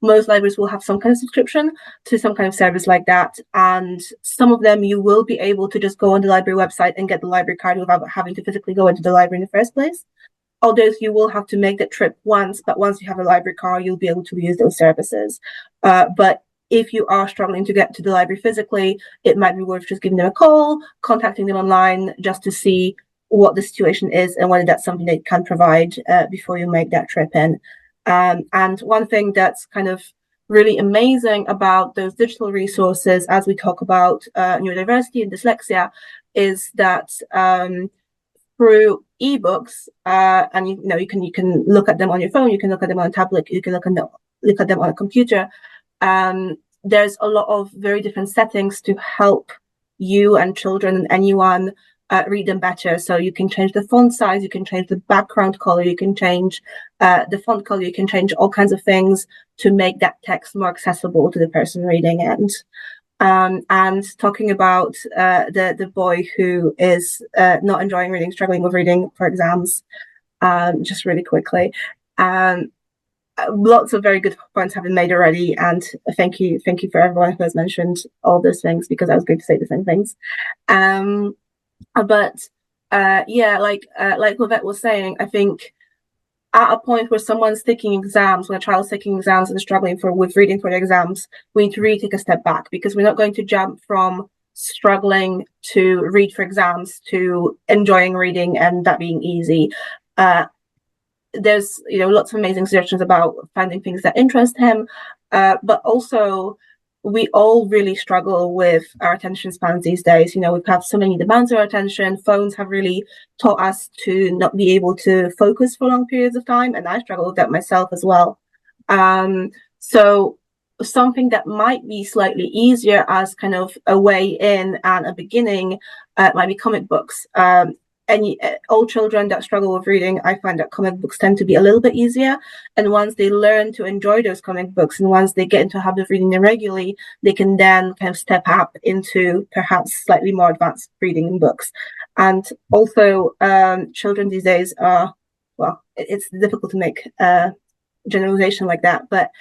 most libraries will have some kind of subscription to some kind of service like that. And some of them you will be able to just go on the library website and get the library card without having to physically go into the library in the first place. Others, you will have to make that trip once, but once you have a library card, you'll be able to use those services. But if you are struggling to get to the library physically, it might be worth just giving them a call, contacting them online, just to see what the situation is and whether that's something they can provide before you make that trip in. And one thing that's kind of really amazing about those digital resources as we talk about neurodiversity and dyslexia is that through ebooks, and you can look at them on your phone, you can look at them on a tablet, you can look at them on a computer. There's a lot of very different settings to help you and children and anyone read them better. So you can change the font size, you can change the background color, you can change the font color, you can change all kinds of things to make that text more accessible to the person reading it. And talking about the boy who is not enjoying reading, struggling with reading for exams, just really quickly. Lots of very good points have been made already, and thank you for everyone who has mentioned all those things, because I was going to say the same things. But yeah, like Lovette was saying, I think at a point where someone's taking exams, when a child's taking exams and struggling with reading for the exams, we need to really take a step back, because we're not going to jump from struggling to read for exams to enjoying reading and that being easy. There's lots of amazing suggestions about finding things that interest him, but also we all really struggle with our attention spans these days. We have so many demands on our attention. Phones have really taught us to not be able to focus for long periods of time, and I struggle with that myself as well. So something that might be slightly easier as kind of a way in and a beginning might be comic books. And all children that struggle with reading, I find that comic books tend to be a little bit easier. And once they learn to enjoy those comic books, and once they get into a habit of reading them regularly, they can then kind of step up into perhaps slightly more advanced reading in books. And also, children these days are, well, it's difficult to make generalization like that, but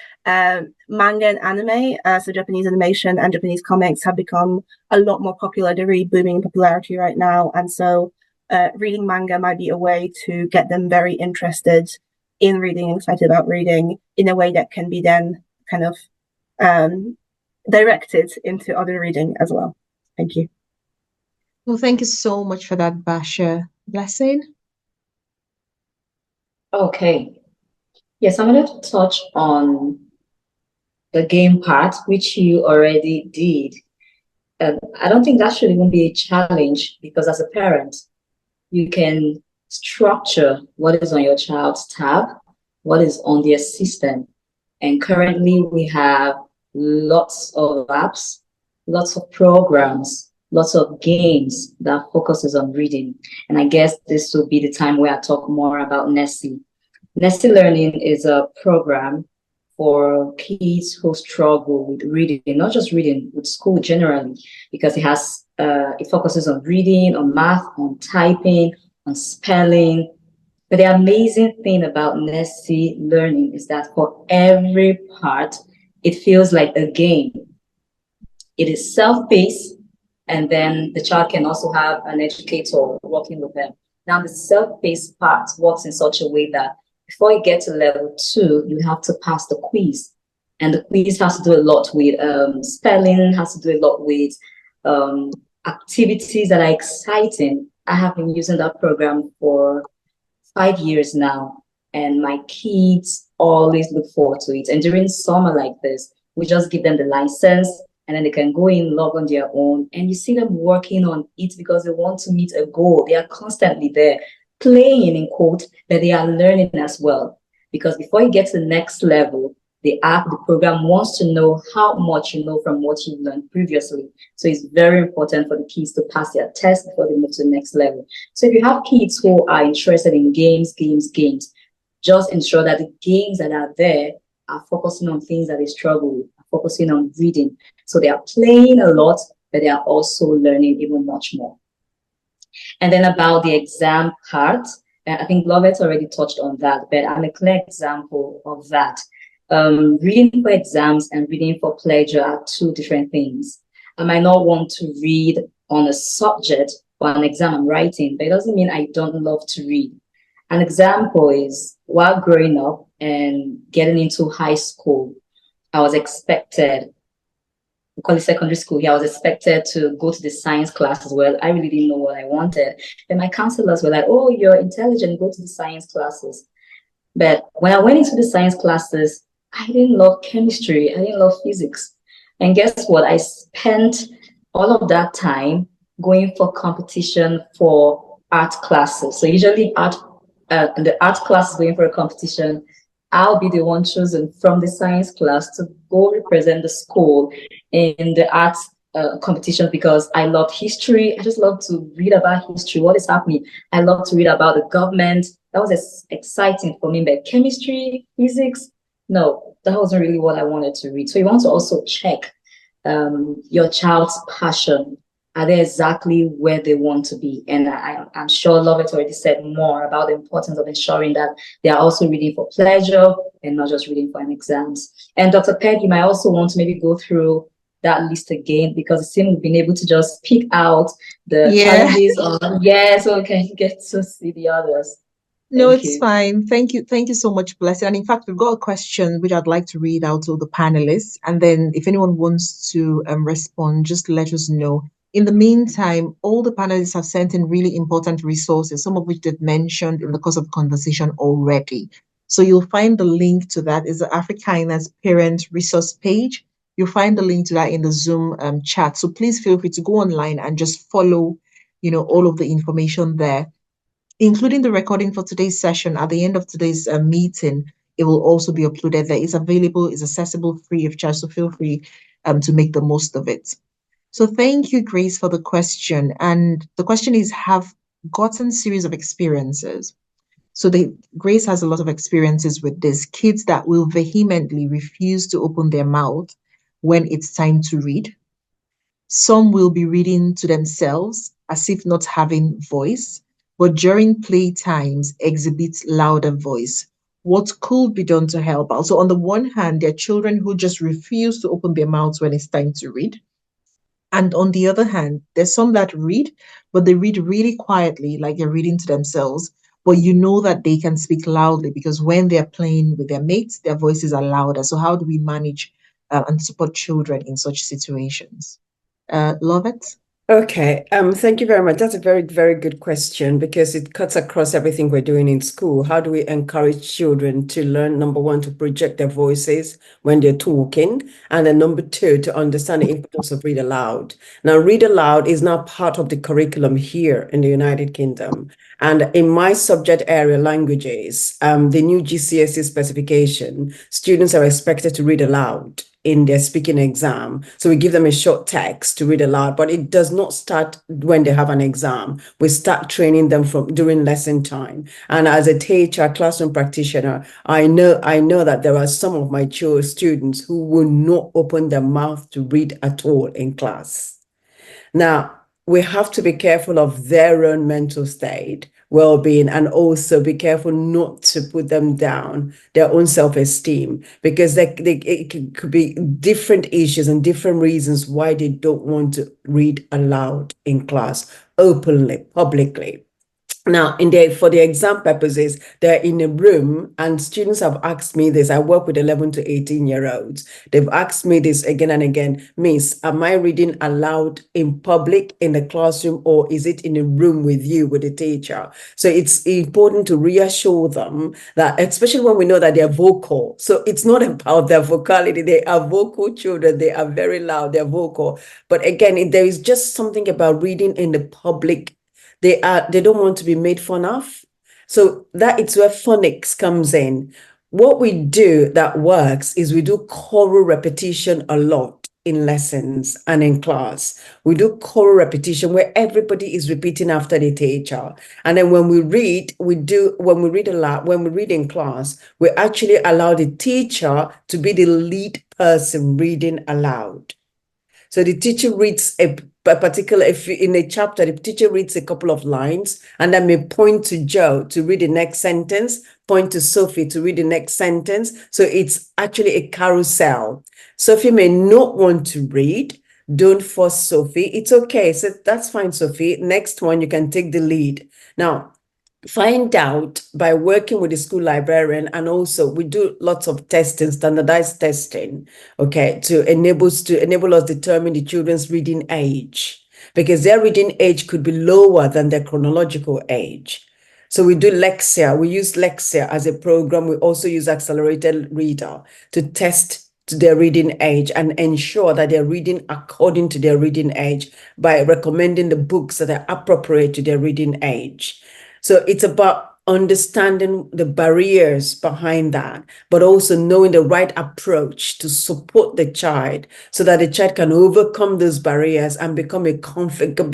manga and anime, so Japanese animation and Japanese comics, have become a lot more popular. They're really booming in popularity right now. And so reading manga might be a way to get them very interested in reading and excited about reading in a way that can be then kind of directed into other reading as well. Thank you. Well, thank you so much for that, Basia. Blessing? Okay. Yes, I'm going to touch on the game part, which you already did. I don't think that should even be a challenge, because as a parent, you can structure what is on your child's tab, what is on their system. And currently we have lots of apps, lots of programs, lots of games that focuses on reading. And I guess this will be the time where I talk more about Nessie. Nessie Learning is a program for kids who struggle with reading, not just reading, with school generally, because it focuses on reading, on math, on typing, on spelling. But the amazing thing about Nessie Learning is that for every part, it feels like a game. It is self-paced, and then the child can also have an educator working with them. Now, the self-paced part works in such a way that before you get to level 2, you have to pass the quiz. And the quiz has to do a lot with spelling, has to do a lot with activities that are exciting. I have been using that program for 5 years now, and my kids always look forward to it. And during summer like this, we just give them the license, and then they can go in, log on their own, and you see them working on it because they want to meet a goal. They are constantly there, playing in quote, but they are learning as well. Because before you get to the next level, the program wants to know how much you know from what you've learned previously. So it's very important for the kids to pass their test before they move to the next level. So if you have kids who are interested in games, just ensure that the games that are there are focusing on things that they struggle with, are focusing on reading. So they are playing a lot, but they are also learning even much more. And then about the exam part, I think Lovett already touched on that, but I'm a clear example of that. Reading for exams and reading for pleasure are two different things. I might not want to read on a subject or an exam I'm writing, but it doesn't mean I don't love to read. An example is, while growing up and getting into high school, I was expected, we call it secondary school, I was expected to go to the science class as well. I really didn't know what I wanted. And my counselors were like, oh, you're intelligent, go to the science classes. But when I went into the science classes, I didn't love chemistry. I didn't love physics. And guess what? I spent all of that time going for competition for art classes. So usually the art class is going for a competition. I'll be the one chosen from the science class to go represent the school in the art competition because I love history. I just love to read about history, what is happening. I love to read about the government. That was exciting for me. But chemistry, physics, no, that wasn't really what I wanted to read. So you want to also check your child's passion. Are they exactly where they want to be? And I'm sure Lovett already said more about the importance of ensuring that they are also reading for pleasure and not just reading for an exams. And Dr. Peg, you might also want to maybe go through that list again because it seems we've been able to just pick out the challenges so we can get to see the others. No, it's fine. Thank you. Thank you so much, Blessing. And in fact, we've got a question which I'd like to read out to the panelists. And then if anyone wants to respond, just let us know. In the meantime, all the panelists have sent in really important resources, some of which they've mentioned in the course of the conversation already. So you'll find the link to that is the Afrikindness parent resource page. You'll find the link to that in the Zoom chat. So please feel free to go online and just follow, all of the information there, including the recording for today's session. At the end of today's meeting, it will also be uploaded there. It's available, it's accessible, free of charge, so feel free to make the most of it. So thank you, Grace, for the question. And the question is, have gotten series of experiences. So Grace has a lot of experiences with this. Kids that will vehemently refuse to open their mouth when it's time to read. Some will be reading to themselves as if not having voice, but during play times exhibit louder voice. What could be done to help out? So on the one hand, there are children who just refuse to open their mouths when it's time to read. And on the other hand, there's some that read, but they read really quietly, like they're reading to themselves. But you know that they can speak loudly because when they're playing with their mates, their voices are louder. So how do we manage and support children in such situations? Lovett? Okay, thank you very much. That's a very, very good question because it cuts across everything we're doing in school. How do we encourage children to learn, number one, to project their voices when they're talking, and then number two, to understand the importance of read aloud. Now, read aloud is now part of the curriculum here in the United Kingdom. And in my subject area, languages, the new GCSE specification, students are expected to read aloud in their speaking exam. So we give them a short text to read aloud, but it does not start when they have an exam. We start training them during lesson time. And as a teacher, classroom practitioner, I know that there are some of my students who will not open their mouth to read at all in class. Now, we have to be careful of their own mental state, well-being, and also be careful not to put them down, their own self-esteem, because it could be different issues and different reasons why they don't want to read aloud in class, openly, publicly. Now, for the exam purposes, they're in a room and students have asked me this. I work with 11 to 18-year-olds. They've asked me this again and again, Miss, am I reading aloud in public in the classroom or is it in a room with you, with the teacher? So it's important to reassure them that, especially when we know that they're vocal. So it's not about their vocality. They are vocal children. They are very loud. They're vocal. But again, there is just something about reading in the public. They don't want to be made fun of. So it's where phonics comes in. What we do that works is we do choral repetition a lot in lessons and in class. We do choral repetition where everybody is repeating after the teacher. And then when we read aloud, when we read in class, we actually allow the teacher to be the lead person reading aloud. So the teacher reads a particular, if in a chapter, the teacher reads a couple of lines and then may point to Joe to read the next sentence, point to Sophie to read the next sentence. So it's actually a carousel. Sophie may not want to read. Don't force Sophie. It's okay. So that's fine, Sophie. Next one, you can take the lead. Now, find out by working with the school librarian, and also we do lots of testing, standardized testing, okay, to enable us determine the children's reading age, because their reading age could be lower than their chronological age. So we do Lexia. We use Lexia as a program. We also use Accelerated Reader to test to their reading age and ensure that they're reading according to their reading age by recommending the books that are appropriate to their reading age. So it's about understanding the barriers behind that, but also knowing the right approach to support the child so that the child can overcome those barriers and become a confident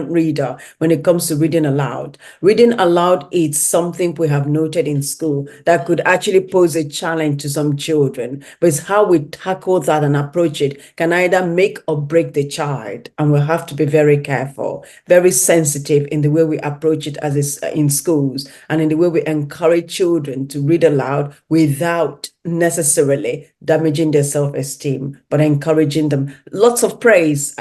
reader when it comes to reading aloud. Reading aloud is something we have noted in school that could actually pose a challenge to some children, but it's how we tackle that and approach it can either make or break the child, and we'll have to be very careful, very sensitive in the way we approach it as in schools and in the way we encourage children to read aloud without necessarily damaging their self-esteem, but encouraging them. Lots of praise.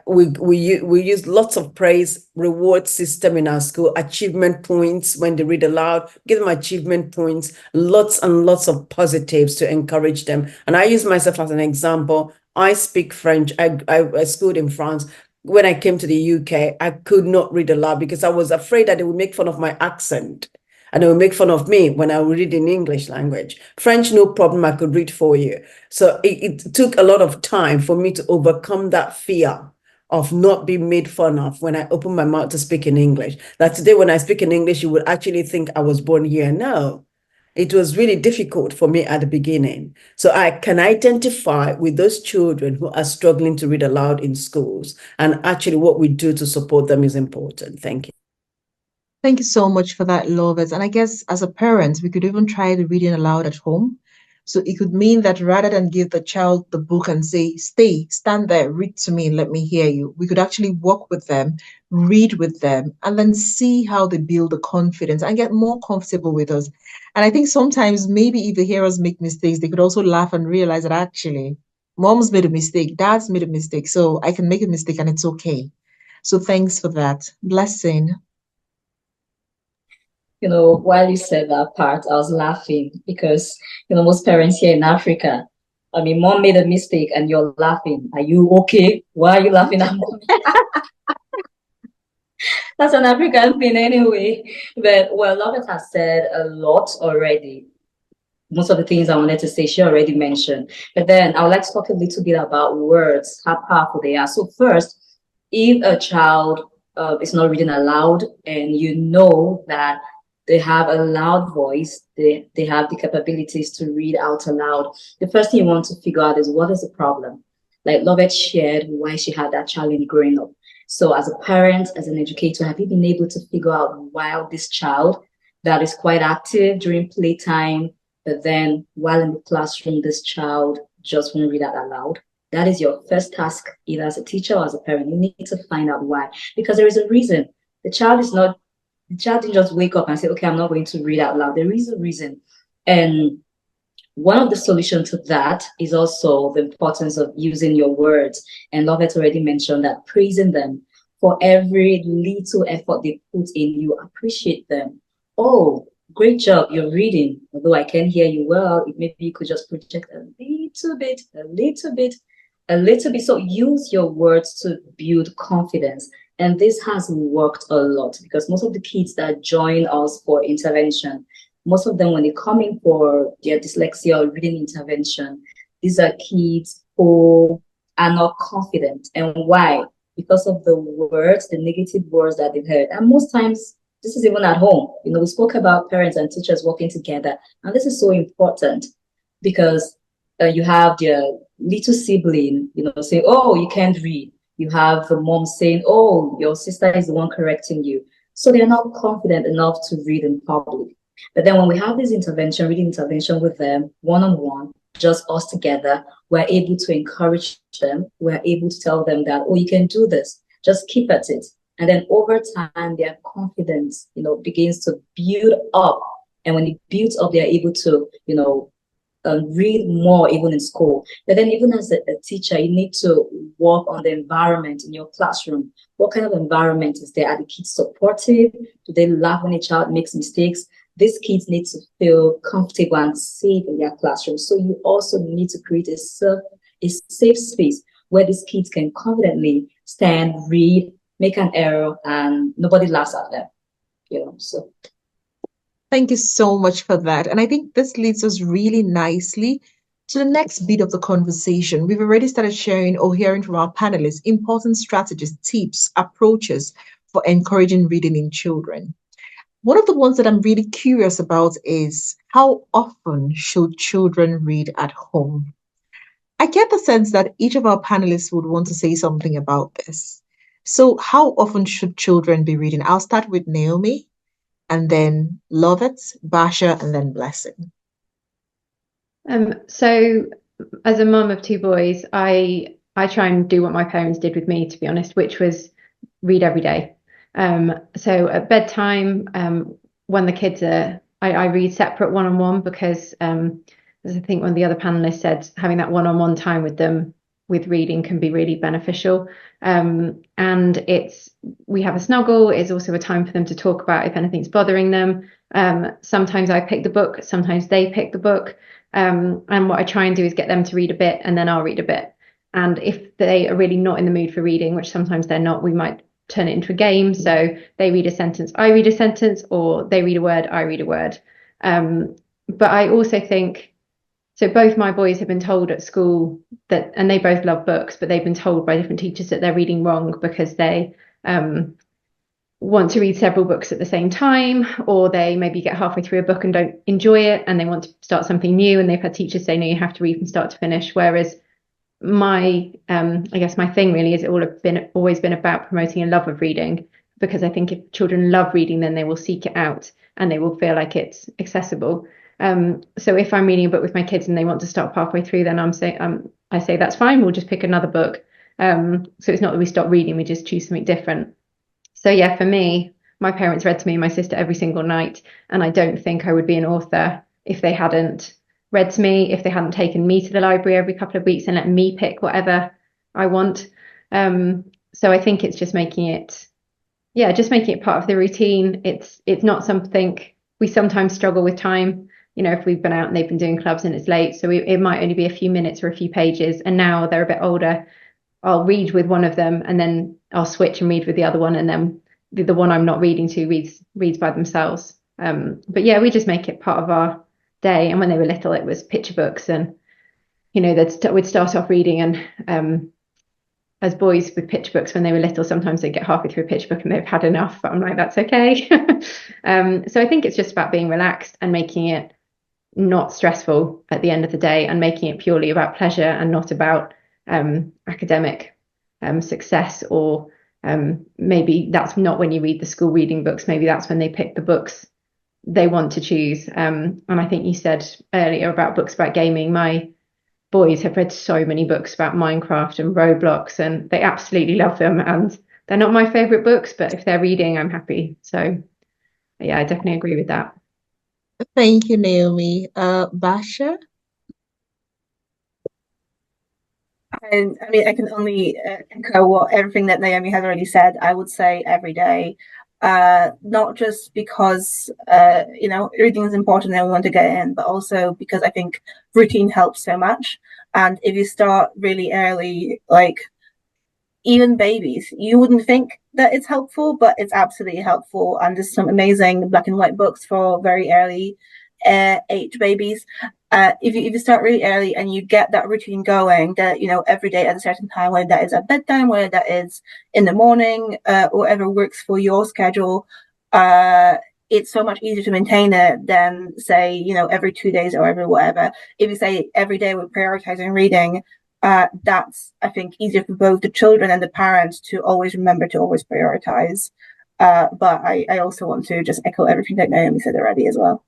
We use lots of praise reward system in our school, achievement points when they read aloud, give them achievement points, lots and lots of positives to encourage them. And I use myself as an example. I speak French. I schooled in France. When I came to the UK, I could not read aloud because I was afraid that they would make fun of my accent and they would make fun of me when I would read in English language. French, no problem, I could read for you. So it took a lot of time for me to overcome that fear of not being made fun of when I open my mouth to speak in English. That today when I speak in English, you would actually think I was born here. No. It was really difficult for me at the beginning. So I can identify with those children who are struggling to read aloud in schools, and actually what we do to support them is important. Thank you. Thank you so much for that, Lovers. And I guess as a parent, we could even try the reading aloud at home. So it could mean that rather than give the child the book and say, stand there, read to me, and let me hear you, we could actually walk with them, read with them, and then see how they build the confidence and get more comfortable with us. And I think sometimes maybe if they hear us make mistakes, they could also laugh and realize that actually, mom's made a mistake, dad's made a mistake, so I can make a mistake and it's okay. So thanks for that. Blessing. While you said that part, I was laughing because, most parents here in Africa, I mean, mom made a mistake and you're laughing. Are you okay? Why are you laughing at mom? That's an African thing anyway. But, well, Lovett has said a lot already. Most of the things I wanted to say, she already mentioned. But then I would like to talk a little bit about words, how powerful they are. So first, if a child is not reading aloud and you know that they have a loud voice, they have the capabilities to read out aloud, the first thing you want to figure out is what is the problem? Like Lovett shared why she had that challenge growing up. So as a parent, as an educator, have you been able to figure out why this child that is quite active during playtime, but then while in the classroom, this child just won't read out aloud? That is your first task, either as a teacher or as a parent. You need to find out why, because there is a reason. The child didn't just wake up and say, okay, I'm not going to read out loud. There is a reason. And one of the solutions to that is also the importance of using your words. And Lovett already mentioned that praising them for every little effort they put in, you appreciate them. Oh, great job, you're reading. Although I can't hear you well, maybe you could just project a little bit, a little bit, a little bit. So use your words to build confidence. And this has worked a lot because most of the kids that join us for intervention, most of them, when they come in for their dyslexia or reading intervention, these are kids who are not confident. And why? Because of the words, the negative words that they've heard. And most times, this is even at home. We spoke about parents and teachers working together. And this is so important because you have their little sibling, saying, oh, you can't read. You have the mom saying, oh, your sister is the one correcting you. So they're not confident enough to read in public. But then when we have this reading intervention with them, one-on-one, just us together, we're able to encourage them. We're able to tell them that, oh, you can do this. Just keep at it. And then over time, their confidence, begins to build up. And when it builds up, they're able to, read more even in school. But then even as a teacher, you need to work on the environment in your classroom. What kind of environment is there? Are the kids supportive? Do they laugh when a child makes mistakes? These kids need to feel comfortable and safe in their classroom. So you also need to create a safe space where these kids can confidently stand, read, make an error, and nobody laughs at them. So. Thank you so much for that. And I think this leads us really nicely to the next bit of the conversation. We've already started sharing or hearing from our panelists important strategies, tips, approaches for encouraging reading in children. One of the ones that I'm really curious about is how often should children read at home? I get the sense that each of our panelists would want to say something about this. So, how often should children be reading? I'll start with Naomi, and then Lovett, Basia, and then Blessing. So as a mum of two boys, I try and do what my parents did with me, to be honest, which was read every day. So at bedtime, when the kids are, I read separate one-on-one because, as I think one of the other panelists said, having that one-on-one time with them with reading can be really beneficial. And we have a snuggle. It's also a time for them to talk about if anything's bothering them. Sometimes I pick the book, sometimes they pick the book. And what I try and do is get them to read a bit and then I'll read a bit. And if they are really not in the mood for reading, which sometimes they're not, we might turn it into a game. So they read a sentence, I read a sentence, or they read a word, I read a word. But I also think, so both my boys have been told at school that, and they both love books, but they've been told by different teachers that they're reading wrong because they want to read several books at the same time, or they maybe get halfway through a book and don't enjoy it and they want to start something new, and they've had teachers say, no, you have to read from start to finish. Whereas my I guess my thing really is always been about promoting a love of reading, because I think if children love reading, then they will seek it out and they will feel like it's accessible. So if I'm reading a book with my kids and they want to stop halfway through, then I say that's fine, we'll just pick another book. So it's not that we stop reading, we just choose something different. So yeah, for me, my parents read to me and my sister every single night, and I don't think I would be an author if they hadn't read to me, if they hadn't taken me to the library every couple of weeks and let me pick whatever I want. So I think it's just making it part of the routine. It's not something we sometimes struggle with time. If we've been out and they've been doing clubs and it's late, so it might only be a few minutes or a few pages. And now they're a bit older, I'll read with one of them and then I'll switch and read with the other one, and then the one I'm not reading to reads by themselves. But yeah, we just make it part of our day. And when they were little, it was picture books, and we'd start off reading, and as boys with picture books, when they were little, sometimes they'd get halfway through a picture book and they've had enough, but I'm like, that's okay. So I think it's just about being relaxed and making it not stressful at the end of the day, and making it purely about pleasure and not about academic success, or maybe that's not when you read the school reading books, maybe that's when they pick the books they want to choose. And I think you said earlier about books about gaming. My boys have read so many books about Minecraft and Roblox, and they absolutely love them, and they're not my favorite books, but if they're reading, I'm happy. So yeah, I definitely agree with that. Thank you, Naomi. Basia? I mean, I can only echo everything that Naomi has already said. I would say every day, not just because reading is important and we want to get in, but also because I think routine helps so much. And if you start really early, like even babies, you wouldn't think that it's helpful, but it's absolutely helpful. And there's some amazing black and white books for very early age babies. If you start really early and you get that routine going, that every day at a certain time, whether that is at bedtime, whether that is in the morning, whatever works for your schedule, it's so much easier to maintain it than say every 2 days or every whatever. If you say every day we're prioritizing reading, that's I think easier for both the children and the parents to always remember to always prioritize. But I also want to just echo everything that Naomi said already as well.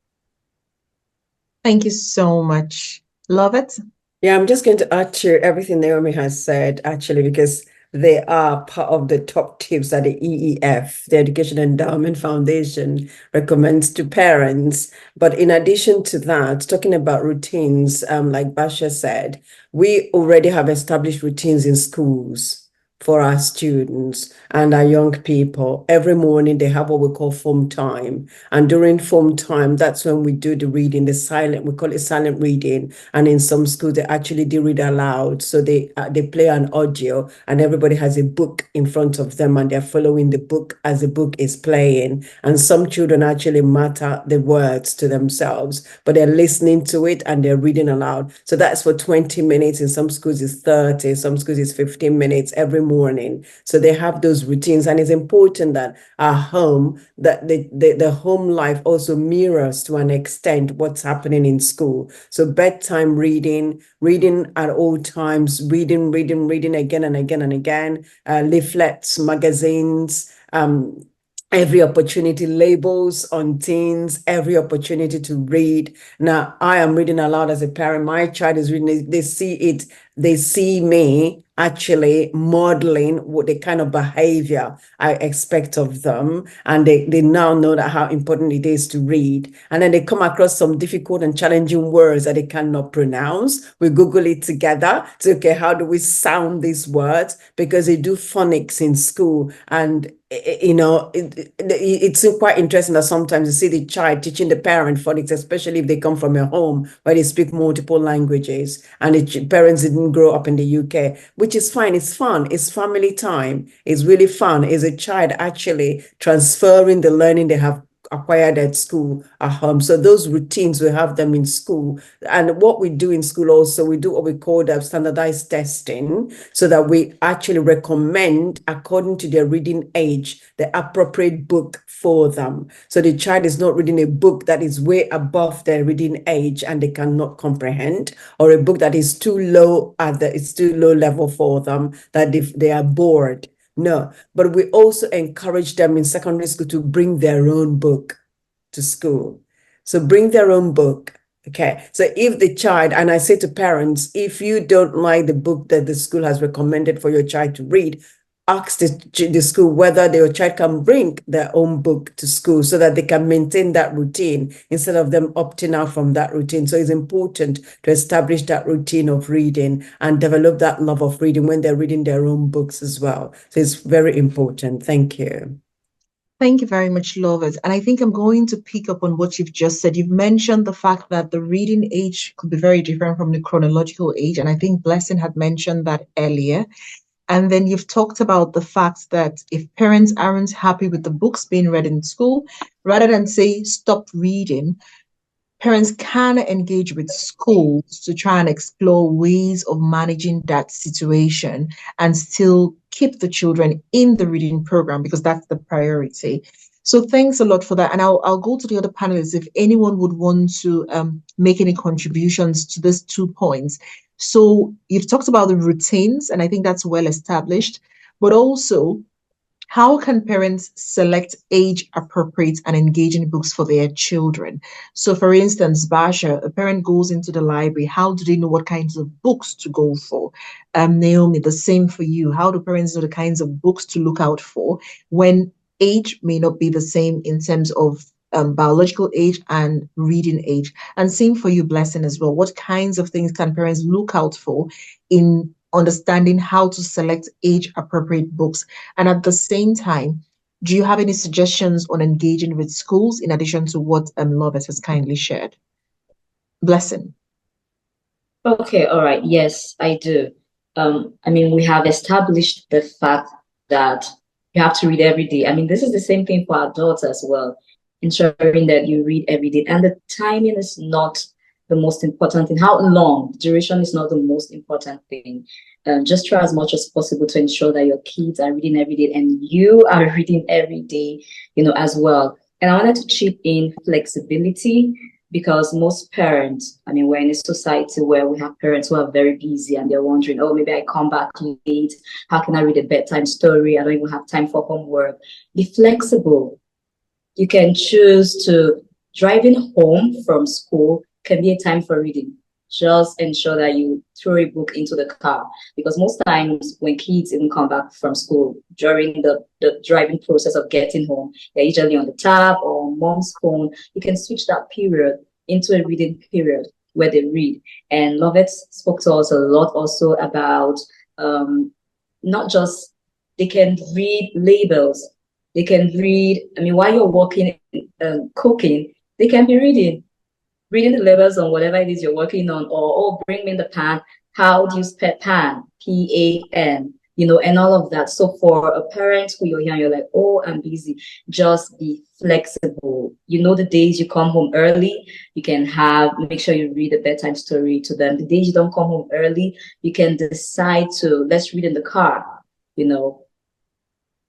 Thank you so much. Love it. Yeah, I'm just going to add to everything Naomi has said, actually, because they are part of the top tips that the EEF, the Education Endowment Foundation, recommends to parents. But in addition to that, talking about routines, like Basia said, we already have established routines in schools for our students and our young people. Every morning they have what we call form time. And during form time, that's when we do the reading, we call it silent reading. And in some schools, they actually do read aloud. So they play an audio and everybody has a book in front of them and they're following the book as the book is playing. And some children actually matter the words to themselves, but they're listening to it and they're reading aloud. So that's for 20 minutes. In some schools it's 30, some schools it's 15 minutes every morning. So they have those routines, and it's important that our home, that the home life also mirrors to an extent what's happening in school. So bedtime reading at all times, reading again and again and again, leaflets, magazines, every opportunity, labels on things, every opportunity to read. Now, I am reading aloud as a parent. My child is reading, they see it, they see me actually modeling what the kind of behavior I expect of them. And they now know that how important it is to read. And then they come across some difficult and challenging words that they cannot pronounce. We Google it together. So, okay, how do we sound these words? Because they do phonics in school. And it's quite interesting that sometimes you see the child teaching the parent phonics, especially if they come from a home where they speak multiple languages and the parents didn't grow up in the UK, which is fine. It's fun. It's family time. It's really fun. It's a child actually transferring the learning they have acquired at school at home. So those routines, we have them in school. And what we do in school also, we do what we call the standardized testing, so that we actually recommend, according to their reading age, the appropriate book for them. So the child is not reading a book that is way above their reading age and they cannot comprehend, or a book that is too low it's too low level for them, that they are bored. No, but we also encourage them in secondary school to bring their own book to school. So bring their own book. Okay. So if the child, and I say to parents, if you don't like the book that the school has recommended for your child to read, ask the school whether your child can bring their own book to school so that they can maintain that routine instead of them opting out from that routine. So it's important to establish that routine of reading and develop that love of reading when they're reading their own books as well. So it's very important. Thank you. Thank you very much, Lovers. And I think I'm going to pick up on what you've just said. You've mentioned the fact that the reading age could be very different from the chronological age. And I think Blessing had mentioned that earlier. And then you've talked about the fact that if parents aren't happy with the books being read in school, rather than say stop reading, parents can engage with schools to try and explore ways of managing that situation and still keep the children in the reading program, because that's the priority. So thanks a lot for that. And I'll go to the other panelists if anyone would want to make any contributions to these 2 points. So you've talked about the routines, and I think that's well established, but also how can parents select age-appropriate and engaging books for their children? So for instance, Basia, a parent goes into the library. How do they know what kinds of books to go for? Naomi, the same for you. How do parents know the kinds of books to look out for when age may not be the same in terms of biological age and reading age? And same for you, Blessing, as well. What kinds of things can parents look out for in understanding how to select age-appropriate books? And at the same time, do you have any suggestions on engaging with schools in addition to what Lovett has kindly shared? Blessing. Okay, all right. Yes, I do. We have established the fact that you have to read every day. This is the same thing for adults as well, ensuring that you read every day. And the timing is not the most important thing. How long? Duration is not the most important thing. Just try as much as possible to ensure that your kids are reading every day and you are reading every day, as well. And I wanted to chip in flexibility, because most parents, we're in a society where we have parents who are very busy and they're wondering, oh, maybe I come back late. How can I read a bedtime story? I don't even have time for homework. Be flexible. You can choose to driving home from school can be a time for reading. Just ensure that you throw a book into the car, because most times when kids even come back from school during the driving process of getting home, they're usually on the tab or on mom's phone. You can switch that period into a reading period where they read. And Lovett spoke to us a lot also about not just, they can read labels. They can read, I mean, while you're working, cooking, they can be reading the labels on whatever it is you're working on, or, oh, bring me the pan. How do you spell pan? Pan, and all of that. So for a parent who you're here and you're like, oh, I'm busy, just be flexible. The days you come home early, you can make sure you read a bedtime story to them. The days you don't come home early, you can decide to, let's read in the car,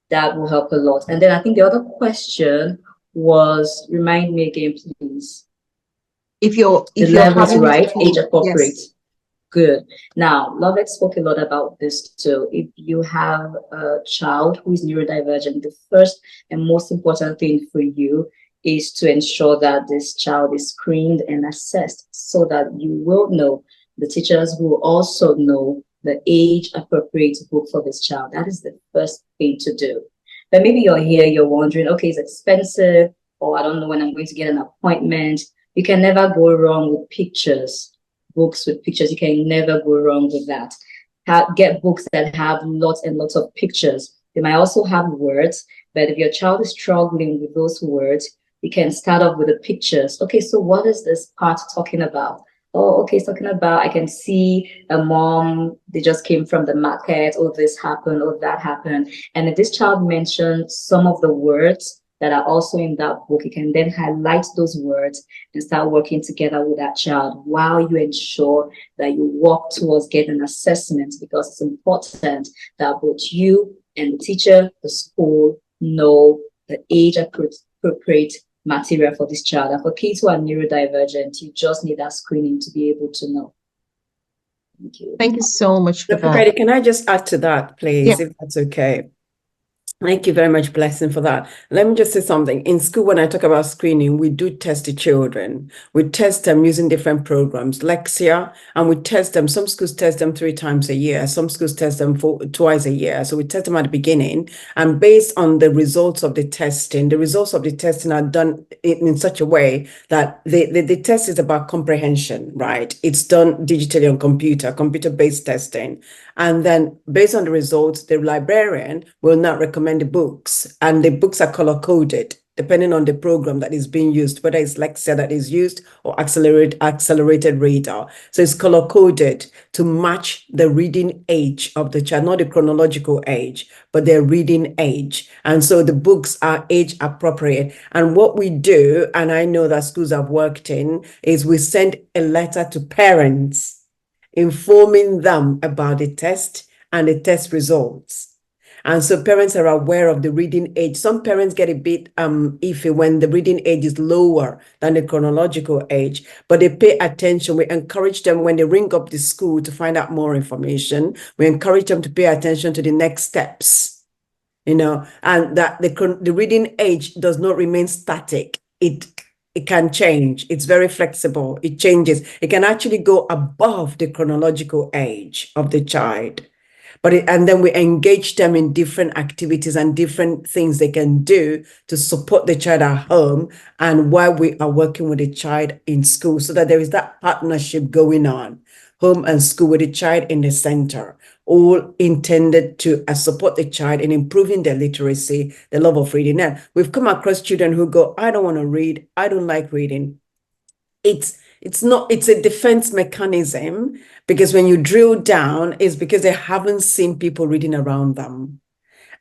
that will help a lot. And then I think the other question was, remind me again, please. If you're levels, having right? Age appropriate. Yes. Good. Now, Lovett spoke a lot about this too. If you have a child who is neurodivergent, the first and most important thing for you is to ensure that this child is screened and assessed, so that you will know, the teachers will also know the age appropriate book for this child. That is the first thing to do. But maybe you're here, you're wondering, okay, it's expensive, or I don't know when I'm going to get an appointment. You can never go wrong with pictures. Books with pictures, you can never go wrong with that. Get books that have lots and lots of pictures. They might also have words, but if your child is struggling with those words, you can start off with the pictures. Okay, so what is this part talking about? Oh, okay, it's talking about, I can see a mom, they just came from the market, oh, this happened, oh, that happened. And if this child mentioned some of the words that are also in that book, you can then highlight those words and start working together with that child while you ensure that you work towards getting an assessment, because it's important that both you and the teacher, the school, know the age appropriate material for this child. And for kids who are neurodivergent, you just need that screening to be able to know. Thank you. Thank you so much for Dr. that. Can I just add to that, please, if that's okay? Thank you very much, Blessing, for that. Let me just say something. In school, when I talk about screening, we do test the children. We test them using different programs, Lexia, and we test them. Some schools test them 3 times a year. Some schools test them twice a year. So we test them at the beginning. And based on the results of the testing are done in such a way that the test is about comprehension, right? It's done digitally on computer-based testing. And then based on the results, the librarian will now recommend the books, and the books are color-coded depending on the program that is being used, whether it's Lexia that is used or accelerated reader. So it's color-coded to match the reading age of the child, not the chronological age, but their reading age. And so the books are age appropriate. And what we do, and I know that schools I've worked in, is we send a letter to parents informing them about the test and the test results. And so parents are aware of the reading age. Some parents get a bit iffy when the reading age is lower than the chronological age, but they pay attention. We encourage them when they ring up the school to find out more information. We encourage them to pay attention to the next steps, and that the reading age does not remain static. It can change. It's very flexible. It changes. It can actually go above the chronological age of the child. And then we engage them in different activities and different things they can do to support the child at home and while we are working with the child in school, so that there is that partnership going on, home and school, with the child in the center, all intended to support the child in improving their literacy, the love of reading. And we've come across children who go, I don't want to read. I don't like reading. It's a defense mechanism, because when you drill down, it's because they haven't seen people reading around them.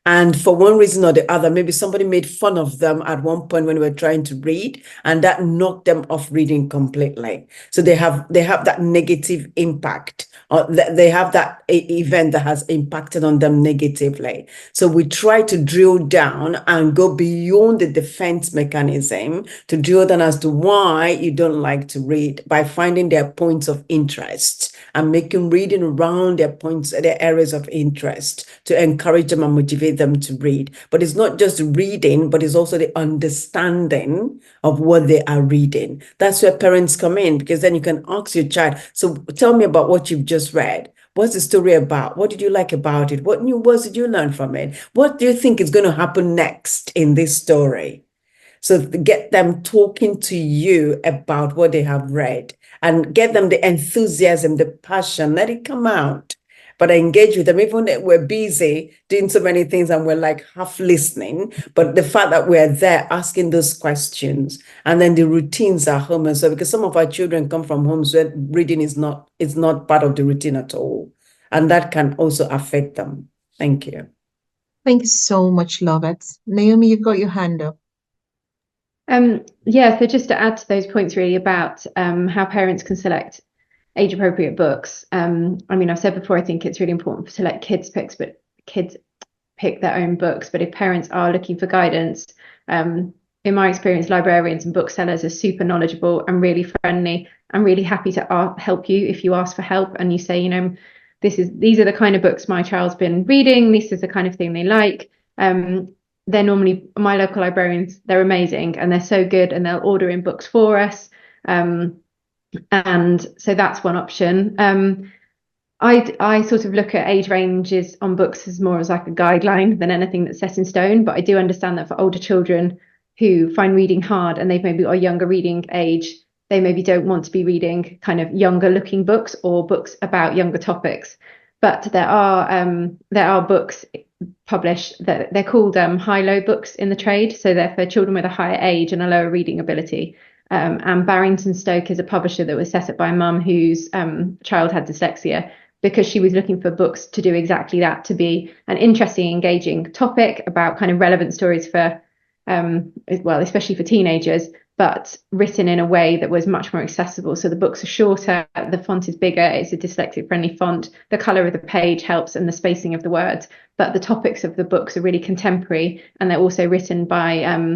And for one reason or the other, maybe somebody made fun of them at one point when we were trying to read, and that knocked them off reading completely. So they have that negative impact, or they have that event that has impacted on them negatively. So we try to drill down and go beyond the defense mechanism to drill down as to why you don't like to read, by finding their points of interest and making reading around their areas of interest, to encourage them and motivate them to read. But it's not just reading, but it's also the understanding of what they are reading. That's where parents come in, because then you can ask your child, so tell me about what you've just read. What's the story about? What did you like about it? What new words did you learn from it? What do you think is going to happen next in this story? So get them talking to you about what they have read, and get them the enthusiasm, the passion, let it come out. but I engage with them. Even if we're busy doing so many things and we're like half listening, but the fact that we're there asking those questions, and then the routines are home. And so, because some of our children come from homes where reading is not part of the routine at all. And that can also affect them. Thank you. Thank you so much, Lovett. Naomi, you've got your hand up. Yeah, so just to add to those points really about how parents can select age appropriate books. I mean, I've said before, I think it's really important to let kids pick their own books, but if parents are looking for guidance, in my experience, librarians and booksellers are super knowledgeable and really friendly and really happy to help you if you ask for help and you say, you know, these are the kind of books my child's been reading, this is the kind of thing they like. They're normally, my local librarians, they're amazing and they're so good and they'll order in books for us. And so that's one option. I sort of look at age ranges on books as more as like a guideline than anything that's set in stone. But I do understand that for older children who find reading hard and they've maybe got a younger reading age, they maybe don't want to be reading kind of younger looking books or books about younger topics. But there are books published that they're called high-low books in the trade. So they're for children with a higher age and a lower reading ability. And Barrington Stoke is a publisher that was set up by a mum whose child had dyslexia because she was looking for books to do exactly that, to be an interesting, engaging topic about kind of relevant stories for, well, especially for teenagers, but written in a way that was much more accessible. So the books are shorter, the font is bigger, it's a dyslexic-friendly font, the colour of the page helps and the spacing of the words, but the topics of the books are really contemporary and they're also written by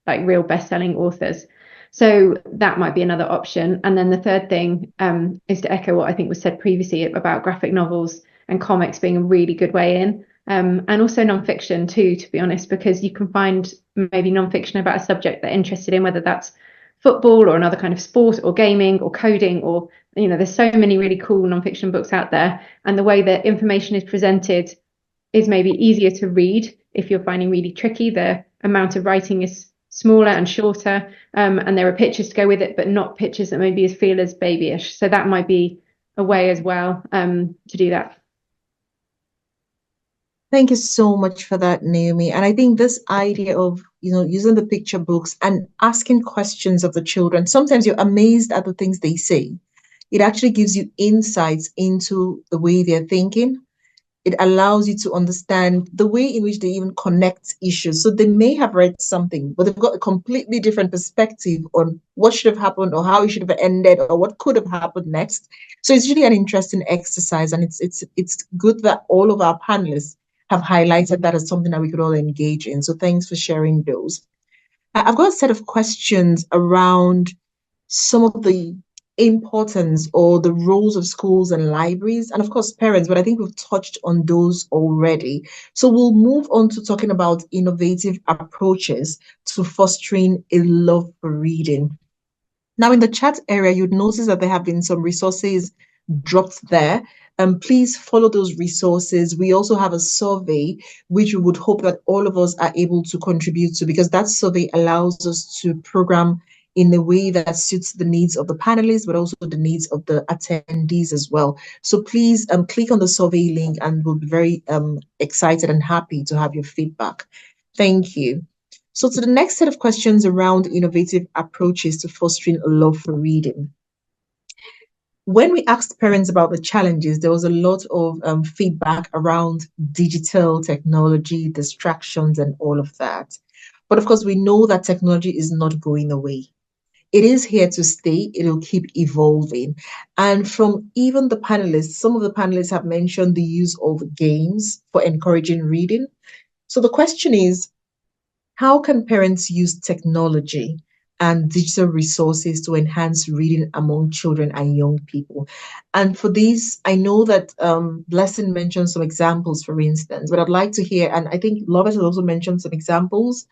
like real best-selling authors. So that might be another option. And then the third thing is to echo what I think was said previously about graphic novels and comics being a really good way in. And also nonfiction too, to be honest, because you can find maybe nonfiction about a subject they're interested in, whether that's football or another kind of sport or gaming or coding, or, you know, there's so many really cool nonfiction books out there. And the way that information is presented is maybe easier to read if you're finding really tricky. The amount of writing is smaller and shorter, and there are pictures to go with it, but not pictures that maybe feel as babyish. So that might be a way as well to do that. Thank you so much for that, Naomi. And I think this idea of, you know, using the picture books and asking questions of the children, sometimes you're amazed at the things they say. It actually gives you insights into the way they're thinking. It allows you to understand the way in which they even connect issues. So they may have read something, but they've got a completely different perspective on what should have happened or how it should have ended or what could have happened next. So it's really an interesting exercise, and it's good that all of our panelists have highlighted that as something that we could all engage in. So thanks for sharing those. I've got a set of questions around some of the importance or the roles of schools and libraries, and of course parents, but I think we've touched on those already. So we'll move on to talking about innovative approaches to fostering a love for reading. Now, in the chat area, you'd notice that there have been some resources dropped there. Please follow those resources. We also have a survey, which we would hope that all of us are able to contribute to, because that survey allows us to program in a way that suits the needs of the panelists, but also the needs of the attendees as well. So please click on the survey link and we'll be very excited and happy to have your feedback. Thank you. So to the next set of questions around innovative approaches to fostering a love for reading. When we asked parents about the challenges, there was a lot of feedback around digital technology, distractions, and all of that. But of course, we know that technology is not going away. It is here to stay. It will keep evolving. And from even the panelists, some of the panelists have mentioned the use of games for encouraging reading. So the question is, how can parents use technology and digital resources to enhance reading among children and young people? And for these, I know that Blessing mentioned some examples, for instance, but I'd like to hear, and I think Lovett has also mentioned some examples.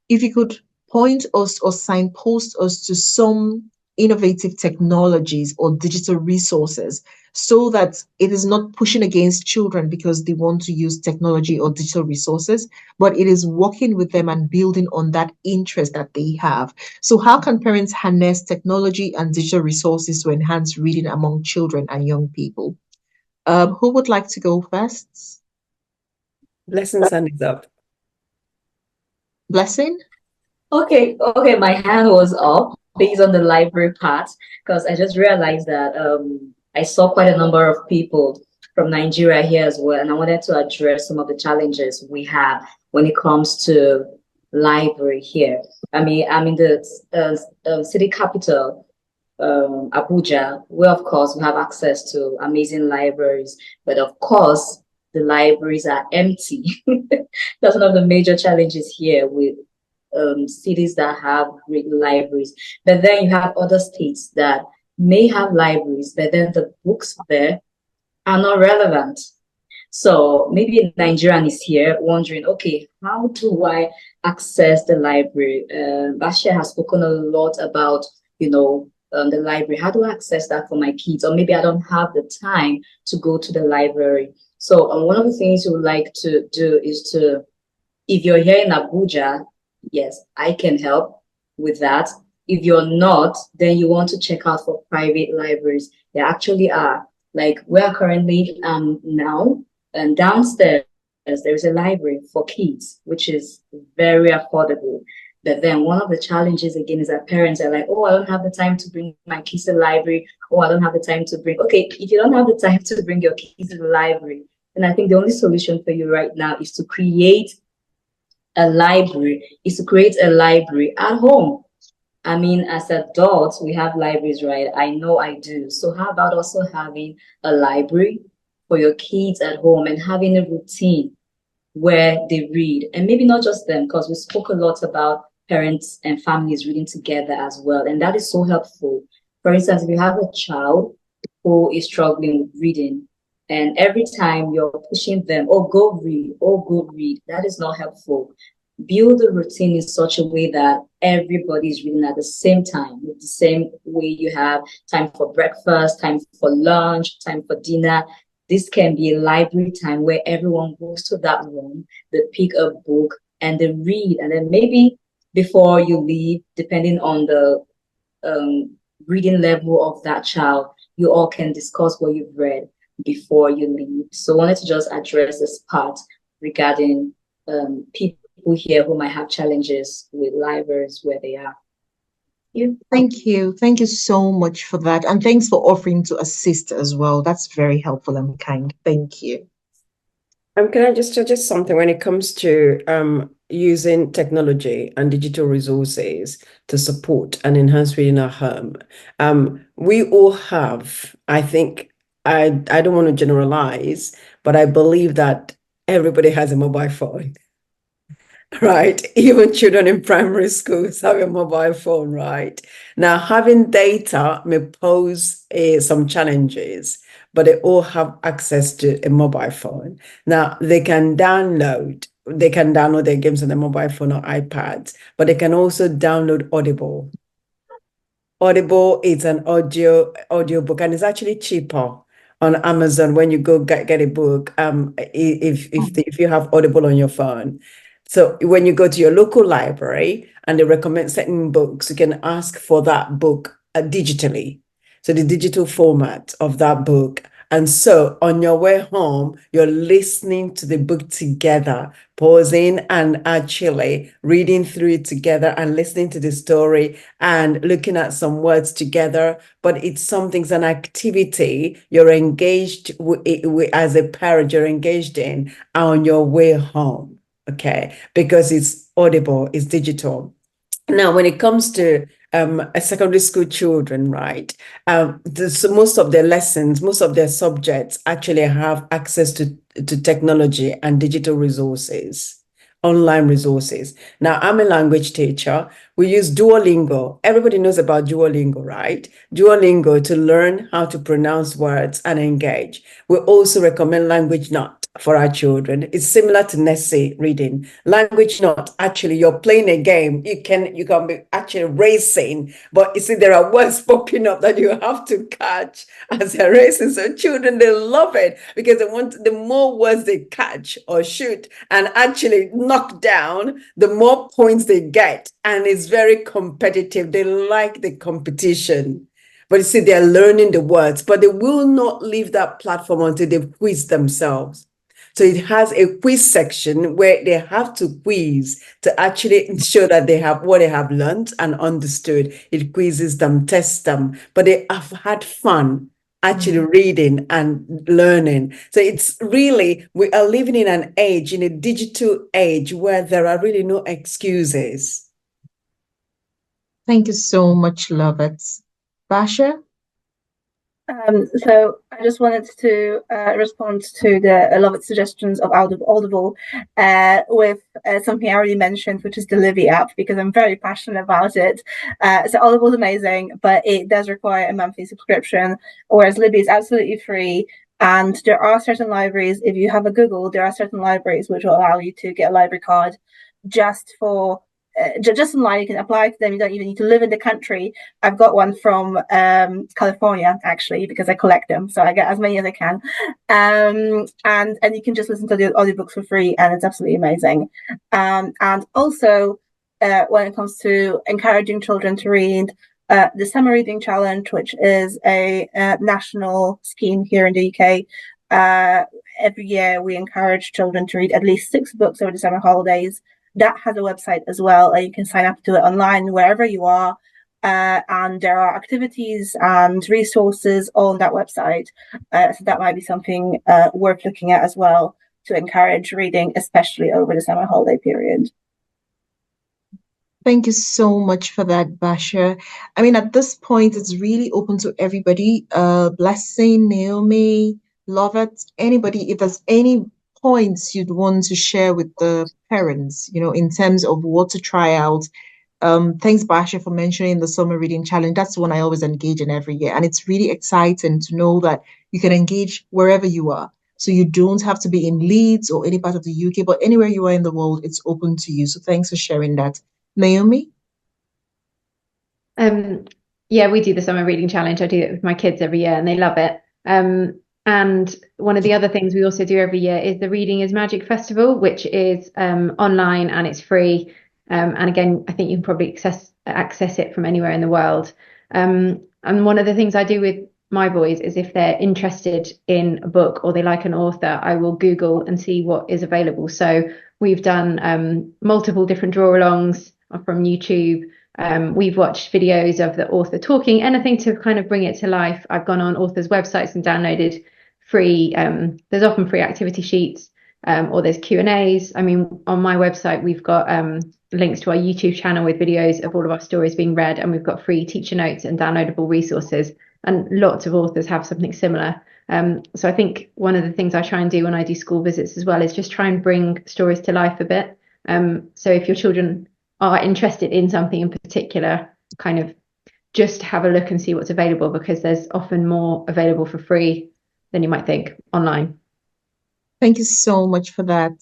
If you could point us or signpost us to some innovative technologies or digital resources so that it is not pushing against children because they want to use technology or digital resources, but it is working with them and building on that interest that they have. So how can parents harness technology and digital resources to enhance reading among children and young people? Who would like to go first? Blessings and is up. Blessing? Okay, my hand was up based on the library part because I just realized that I saw quite a number of people from Nigeria here as well, and I wanted to address some of the challenges we have when it comes to library here. I mean, I'm in the city capital, Abuja, where of course we have access to amazing libraries, but of course the libraries are empty. That's one of the major challenges here with cities that have great libraries. But then you have other states that may have libraries, but then the books there are not relevant. So maybe a Nigerian is here wondering, okay, how do I access the library? Basia has spoken a lot about, the library. How do I access that for my kids? Or maybe I don't have the time to go to the library. So one of the things we would like to do is to, if you're here in Abuja, yes, I can help with that. If you're not, then you want to check out for private libraries. There actually are. Like we are currently now, and downstairs there's a library for kids, which is very affordable. But then one of the challenges again is that parents are like, oh, I don't have the time to bring my kids to the library. Oh, I don't have the time to bring. Okay, if you don't have the time to bring your kids to the library, then I think the only solution for you right now is to create a library at home. I mean, as adults, we have libraries, right? I know I do. So how about also having a library for your kids at home and having a routine where they read? And maybe not just them, because we spoke a lot about parents and families reading together as well. And that is so helpful. For instance, if you have a child who is struggling with reading, and every time you're pushing them, oh, go read, that is not helpful. Build a routine in such a way that everybody is reading at the same time, with the same way you have time for breakfast, time for lunch, time for dinner. This can be a library time where everyone goes to that room, they pick a book and they read. And then maybe before you leave, depending on the reading level of that child, you all can discuss what you've read before you leave. So I wanted to just address this part regarding people here who might have challenges with libraries where they are. Thank you. Thank you so much for that. And thanks for offering to assist as well. That's very helpful and kind. Thank you. Can I just suggest something when it comes to using technology and digital resources to support and enhance reading at home? We all have, I think, I don't want to generalize, but I believe that everybody has a mobile phone. Right, even children in primary schools have a mobile phone, right? Now, having data may pose some challenges, but they all have access to a mobile phone. Now, they can download their games on their mobile phone or iPads, but they can also download Audible. Audible is an audio book, and it's actually cheaper on Amazon when you go get a book. If you have Audible on your phone. So when you go to your local library and they recommend certain books, you can ask for that book digitally. So the digital format of that book. And so on your way home, you're listening to the book together, pausing and actually reading through it together and listening to the story and looking at some words together. But it's an activity you're engaged with as a parent, you're engaged in on your way home. Okay, because it's Audible, it's digital. Now, when it comes to secondary school children, right, most of their lessons, most of their subjects actually have access to technology and digital resources, online resources. Now, I'm a language teacher. We use Duolingo. Everybody knows about Duolingo, right? Duolingo to learn how to pronounce words and engage. We also recommend Language Not for our children. It's similar to Nessie reading. Language Not, actually, you're playing a game. You can be actually racing, but you see there are words popping up that you have to catch as they're racing. So children, they love it because they want the more words they catch or shoot and actually knock down, the more points they get. And it's very competitive. They like the competition. But you see, they're learning the words, but they will not leave that platform until they've quizzed themselves. So it has a quiz section where they have to quiz to actually show that they have what they have learned and understood. It quizzes them, tests them, but they have had fun actually reading and learning. So it's really, we are living in an age, in a digital age, where there are really no excuses. Thank you so much, Lovett. Basia? So I just wanted to respond to the Lovett's suggestions of Audible with something I already mentioned, which is the Libby app, because I'm very passionate about it. So Audible is amazing, but it does require a monthly subscription, whereas Libby is absolutely free. And there are certain libraries, if you have a Google, there are certain libraries which will allow you to get a library card just for just online. You can apply to them. You don't even need to live in the country. I've got one from California, actually, because I collect them, so I get as many as I can. And you can just listen to the audiobooks for free, and it's absolutely amazing. And also, when it comes to encouraging children to read, the Summer Reading Challenge, which is a national scheme here in the UK, every year we encourage children to read at least 6 books over the summer holidays. That has a website as well, and you can sign up to it online wherever you are. And there are activities and resources on that website. So that might be something worth looking at as well to encourage reading, especially over the summer holiday period. Thank you so much for that, Basia. I mean, at this point, it's really open to everybody. Blessing, Naomi, Lovett, anybody, if there's any points you'd want to share with the parents, in terms of what to try out. Thanks, Basia, for mentioning the Summer Reading Challenge. That's one I always engage in every year. And it's really exciting to know that you can engage wherever you are. So you don't have to be in Leeds or any part of the UK, but anywhere you are in the world, it's open to you. So thanks for sharing that. Naomi? Yeah, we do the Summer Reading Challenge. I do it with my kids every year and they love it. And one of the other things we also do every year is the Reading is Magic Festival, which is online and it's free. And again, I think you can probably access it from anywhere in the world. And one of the things I do with my boys is if they're interested in a book or they like an author, I will Google and see what is available. So we've done multiple different draw-alongs from YouTube. We've watched videos of the author talking, anything to kind of bring it to life. I've gone on authors' websites and downloaded free, there's often free activity sheets, or there's Q&As. I mean, on my website, we've got links to our YouTube channel with videos of all of our stories being read, and we've got free teacher notes and downloadable resources, and lots of authors have something similar. So I think one of the things I try and do when I do school visits as well is just try and bring stories to life a bit. So if your children are interested in something in particular, kind of just have a look and see what's available, because there's often more available for free than you might think online. Thank you so much for that.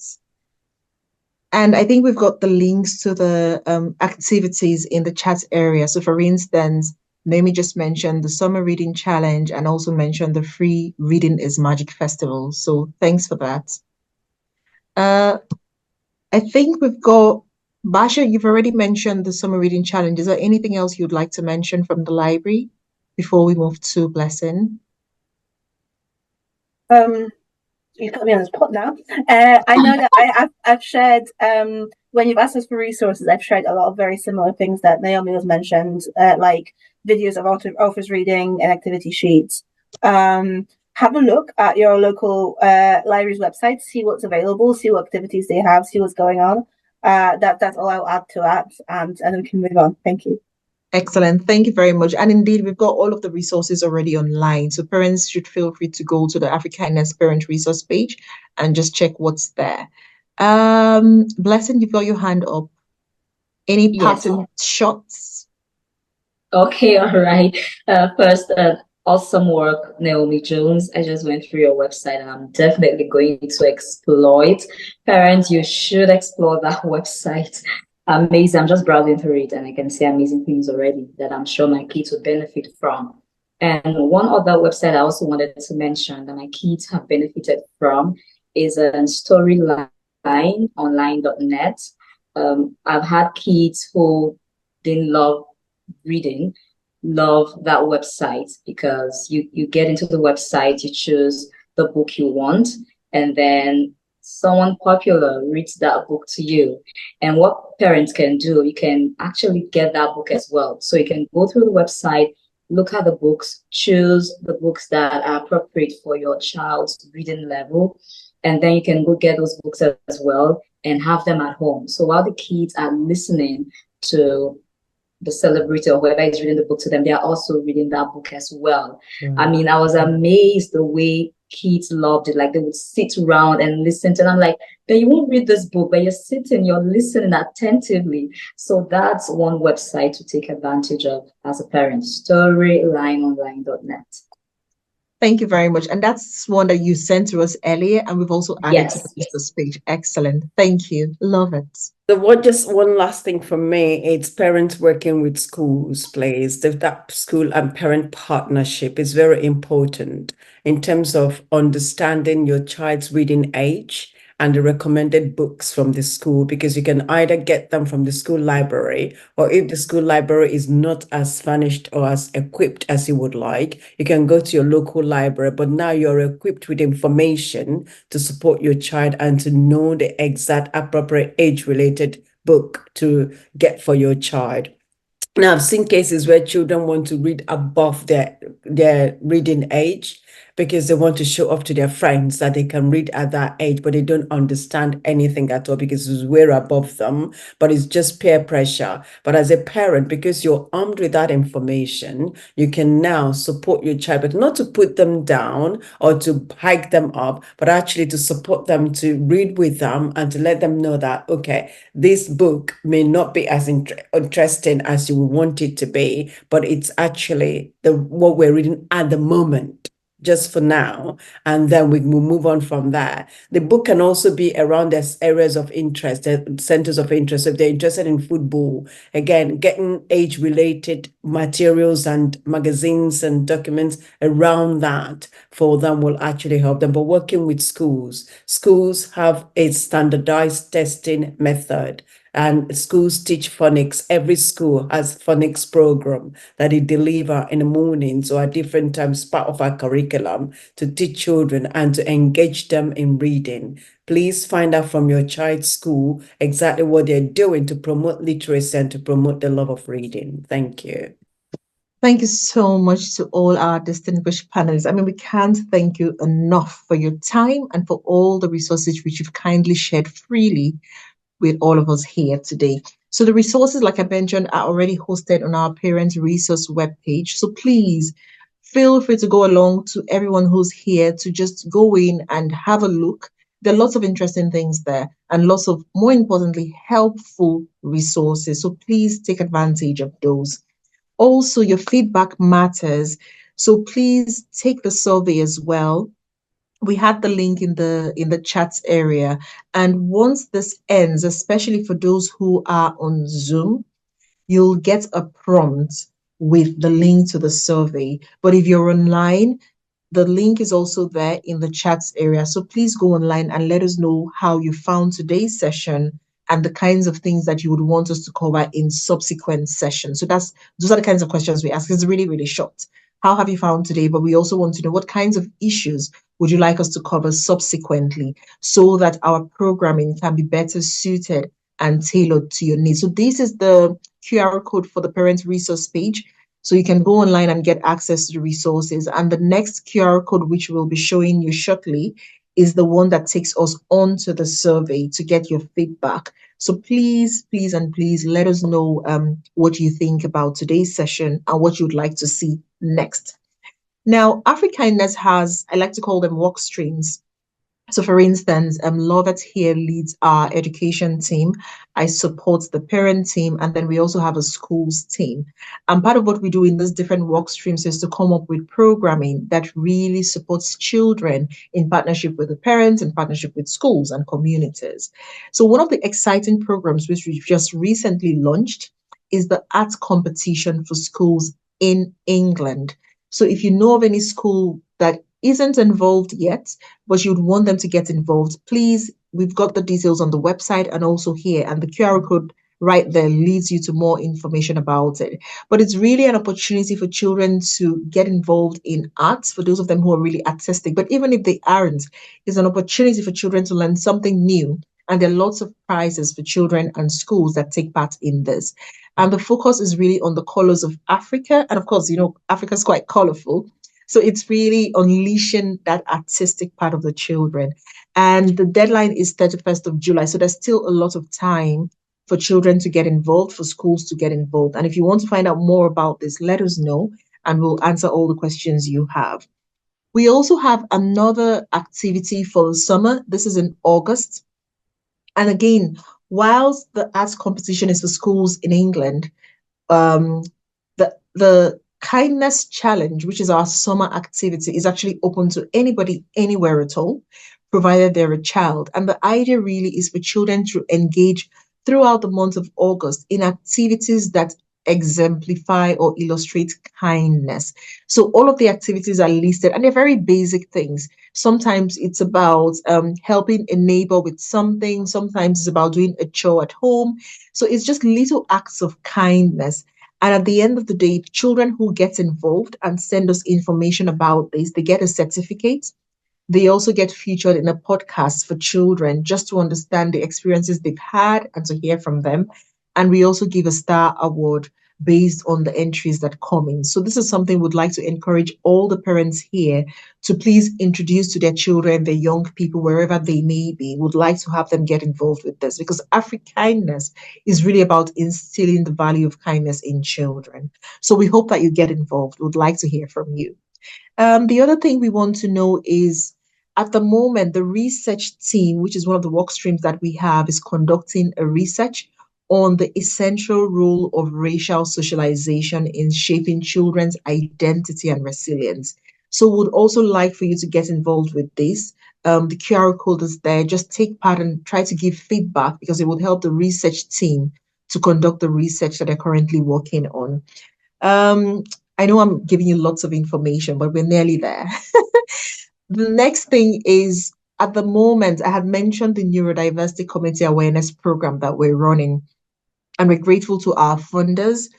And I think we've got the links to the activities in the chat area. So for instance, Naomi just mentioned the Summer Reading Challenge and also mentioned the free Reading is Magic Festival. So thanks for that. I think we've got, Basia, you've already mentioned the Summer Reading Challenge. Is there anything else you'd like to mention from the library before we move to Blessing? You put me on the spot now. I know that I've shared, when you've asked us for resources, I've shared a lot of very similar things that Naomi has mentioned, like videos of authors reading and activity sheets. Have a look at your local library's website, see what's available, see what activities they have, see what's going on. That's all I'll add to that, and then we can move on. Thank you. Excellent. Thank you very much. And indeed, we've got all of the resources already online. So parents should feel free to go to the Afrikindness parent resource page and just check what's there. Blessing, you've got your hand up. Any parting shots? Okay, all right. First, awesome work, Naomi Jones. I just went through your website and I'm definitely going to exploit. Parents, you should explore that website. Amazing. I'm just browsing through it and I can see amazing things already that I'm sure my kids will benefit from. And one other website I also wanted to mention that my kids have benefited from is Storyline online.net. I've had kids who didn't love reading, love that website because you get into the website, you choose the book you want, and then someone popular reads that book to you. And what parents can do, you can actually get that book as well. So you can go through the website, look at the books, choose the books that are appropriate for your child's reading level, and then you can go get those books as well and have them at home. So while the kids are listening to the celebrity or whoever is reading the book to them, they are also reading that book as well. I mean, I was amazed the way kids loved it. Like they would sit around and listen to it. And I'm like, but you won't read this book, but you're sitting, you're listening attentively. So that's one website to take advantage of as a parent, storyliononline.net. Thank you very much. And that's one that you sent to us earlier, and we've also added to the resource page. Excellent. Thank you. Love it. So just one last thing from me, it's parents working with schools, please. That school and parent partnership is very important in terms of understanding your child's reading age and the recommended books from the school, because you can either get them from the school library, or if the school library is not as furnished or as equipped as you would like, you can go to your local library, but now you're equipped with information to support your child and to know the exact appropriate age-related book to get for your child. Now, I've seen cases where children want to read above their reading age because they want to show off to their friends that they can read at that age, but they don't understand anything at all because it's way above them, but it's just peer pressure. But as a parent, because you're armed with that information, you can now support your child, but not to put them down or to hike them up, but actually to support them, to read with them and to let them know that, okay, this book may not be as interesting as you would want it to be, but it's actually what we're reading at the moment, just for now, and then we will move on from that. The book can also be around their areas of interest, their centers of interest. So if they're interested in football, again, getting age-related materials and magazines and documents around that for them will actually help them. But working with schools have a standardized testing method, and schools teach phonics. Every school has phonics program that they deliver in the mornings or at different times, part of our curriculum, to teach children and to engage them in reading. Please find out from your child's school exactly what they're doing to promote literacy and to promote the love of reading. Thank you. Thank you so much to all our distinguished panelists. I mean, we can't thank you enough for your time and for all the resources which you've kindly shared freely with all of us here today. So the resources, like I mentioned, are already hosted on our Parents Resource webpage. So please feel free to go along to everyone who's here to just go in and have a look. There are lots of interesting things there and lots of, more importantly, helpful resources. So please take advantage of those. Also, your feedback matters. So please take the survey as well. We had the link in the chats area. And once this ends, especially for those who are on Zoom, you'll get a prompt with the link to the survey. But if you're online, the link is also there in the chats area. So please go online and let us know how you found today's session and the kinds of things that you would want us to cover in subsequent sessions. So those are the kinds of questions we ask. It's really, really short. How have you found today? But we also want to know what kinds of issues would you like us to cover subsequently so that our programming can be better suited and tailored to your needs. So this is the QR code for the Parent Resource page. So you can go online and get access to the resources. And the next QR code, which we'll be showing you shortly, is the one that takes us onto the survey to get your feedback. So please, please, and please let us know what you think about today's session and what you'd like to see next. Now, Afrikindness has, I like to call them work streams. So for instance, Love It Here leads our education team. I support the parent team, and then we also have a schools team. And part of what we do in these different work streams is to come up with programming that really supports children in partnership with the parents, in partnership with schools and communities. So one of the exciting programs which we've just recently launched is the art competition for schools in England. So if you know of any school that isn't involved yet, but you'd want them to get involved, please, we've got the details on the website and also here, and the QR code right there leads you to more information about it. But it's really an opportunity for children to get involved in arts, for those of them who are really artistic. But even if they aren't, it's an opportunity for children to learn something new. And there are lots of prizes for children and schools that take part in this. And the focus is really on the colors of Africa. And of course, Africa is quite colorful. So it's really unleashing that artistic part of the children. And the deadline is 31st of July. So there's still a lot of time for children to get involved, for schools to get involved. And if you want to find out more about this, let us know and we'll answer all the questions you have. We also have another activity for the summer. This is in August. And again, whilst the arts competition is for schools in England, the kindness challenge, which is our summer activity, is actually open to anybody, anywhere at all, provided they're a child. And the idea really is for children to engage throughout the month of August in activities that exemplify or illustrate kindness. So all of the activities are listed and they're very basic things. Sometimes it's about helping a neighbor with something. Sometimes it's about doing a chore at home. So it's just little acts of kindness. And at the end of the day, children who get involved and send us information about this, they get a certificate. They also get featured in a podcast for children just to understand the experiences they've had and to hear from them. And we also give a star award based on the entries that come in. So this is something we'd like to encourage all the parents here to please introduce to their children, their young people, wherever they may be. Would like to have them get involved with this because Afrikindness is really about instilling the value of kindness in children. So we hope that you get involved. We'd like to hear from you. The other thing we want to know is, at the moment, the research team, which is one of the work streams that we have, is conducting a research on the essential role of racial socialization in shaping children's identity and resilience. So would also like for you to get involved with this. The QR code is there. Just take part and try to give feedback because it would help the research team to conduct the research that they're currently working on. I know I'm giving you lots of information, but we're nearly there. The next thing is, at the moment, I had mentioned the Neurodiversity Community Awareness Program that we're running. And we're grateful to our funders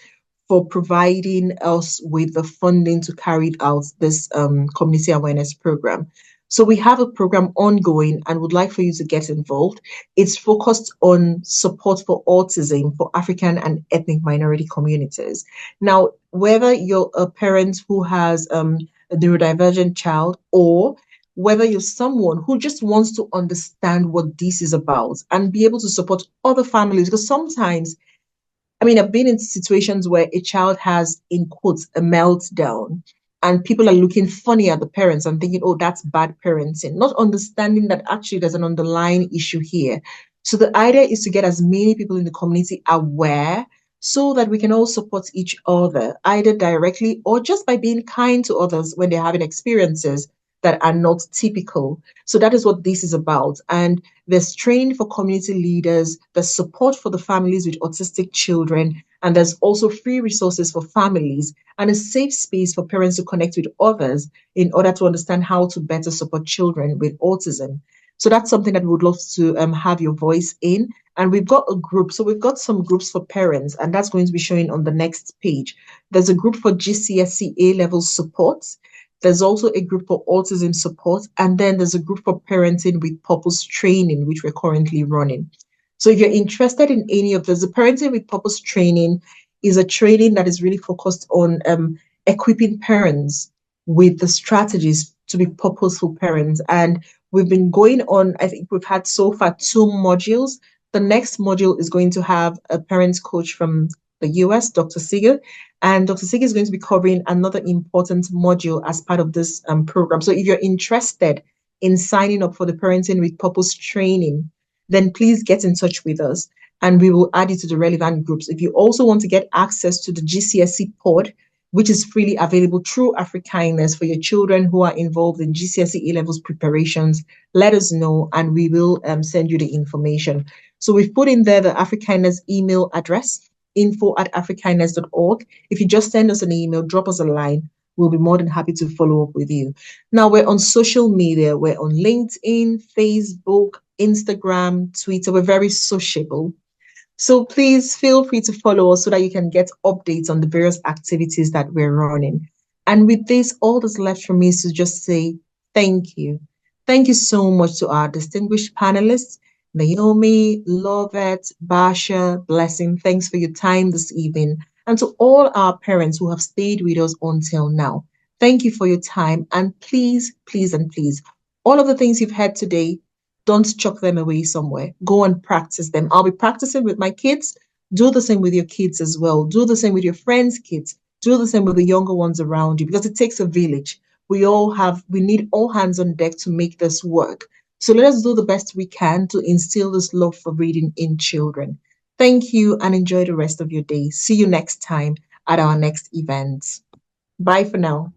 for providing us with the funding to carry out this community awareness program. So we have a program ongoing and would like for you to get involved. It's focused on support for autism for African and ethnic minority communities. Now, whether you're a parent who has a neurodivergent child or whether you're someone who just wants to understand what this is about and be able to support other families, because sometimes, I've been in situations where a child has, in quotes, a meltdown, and people are looking funny at the parents and thinking, oh, that's bad parenting, not understanding that actually there's an underlying issue here. So the idea is to get as many people in the community aware so that we can all support each other, either directly or just by being kind to others when they're having experiences that are not typical. So that is what this is about. And there's training for community leaders, there's support for the families with autistic children, and there's also free resources for families and a safe space for parents to connect with others in order to understand how to better support children with autism. So that's something that we would love to have your voice in. And we've got a group. So we've got some groups for parents, and that's going to be showing on the next page. There's a group for GCSE A-level support. There's also a group for autism support, and then there's a group for parenting with purpose training, which we're currently running. So if you're interested in any of this, the parenting with purpose training is a training that is really focused on equipping parents with the strategies to be purposeful parents. And we've been going on, I think we've had so far 2 modules. The next module is going to have a parents coach from the US, Dr. Siegel, and Dr. Siegel is going to be covering another important module as part of this program. So if you're interested in signing up for the Parenting with Purpose training, then please get in touch with us and we will add you to the relevant groups. If you also want to get access to the GCSE pod, which is freely available through Afrikindness for your children who are involved in GCSE A-levels preparations, let us know and we will send you the information. So we've put in there the Afrikindness email address, info@afrikindness.org. If you just send us an email, drop us a line, we'll be more than happy to follow up with you. Now we're on social media. We're on LinkedIn, Facebook, Instagram, Twitter. We're very sociable. So please feel free to follow us so that you can get updates on the various activities that we're running. And with this, all that's left for me is to just say thank you. Thank you so much to our distinguished panelists, Naomi, Lovett, Basia, Blessing. Thanks for your time this evening. And to all our parents who have stayed with us until now. Thank you for your time. And please, please, and please, all of the things you've heard today, don't chuck them away somewhere. Go and practice them. I'll be practicing with my kids. Do the same with your kids as well. Do the same with your friends' kids. Do the same with the younger ones around you because it takes a village. We need all hands on deck to make this work. So let us do the best we can to instill this love for reading in children. Thank you and enjoy the rest of your day. See you next time at our next event. Bye for now.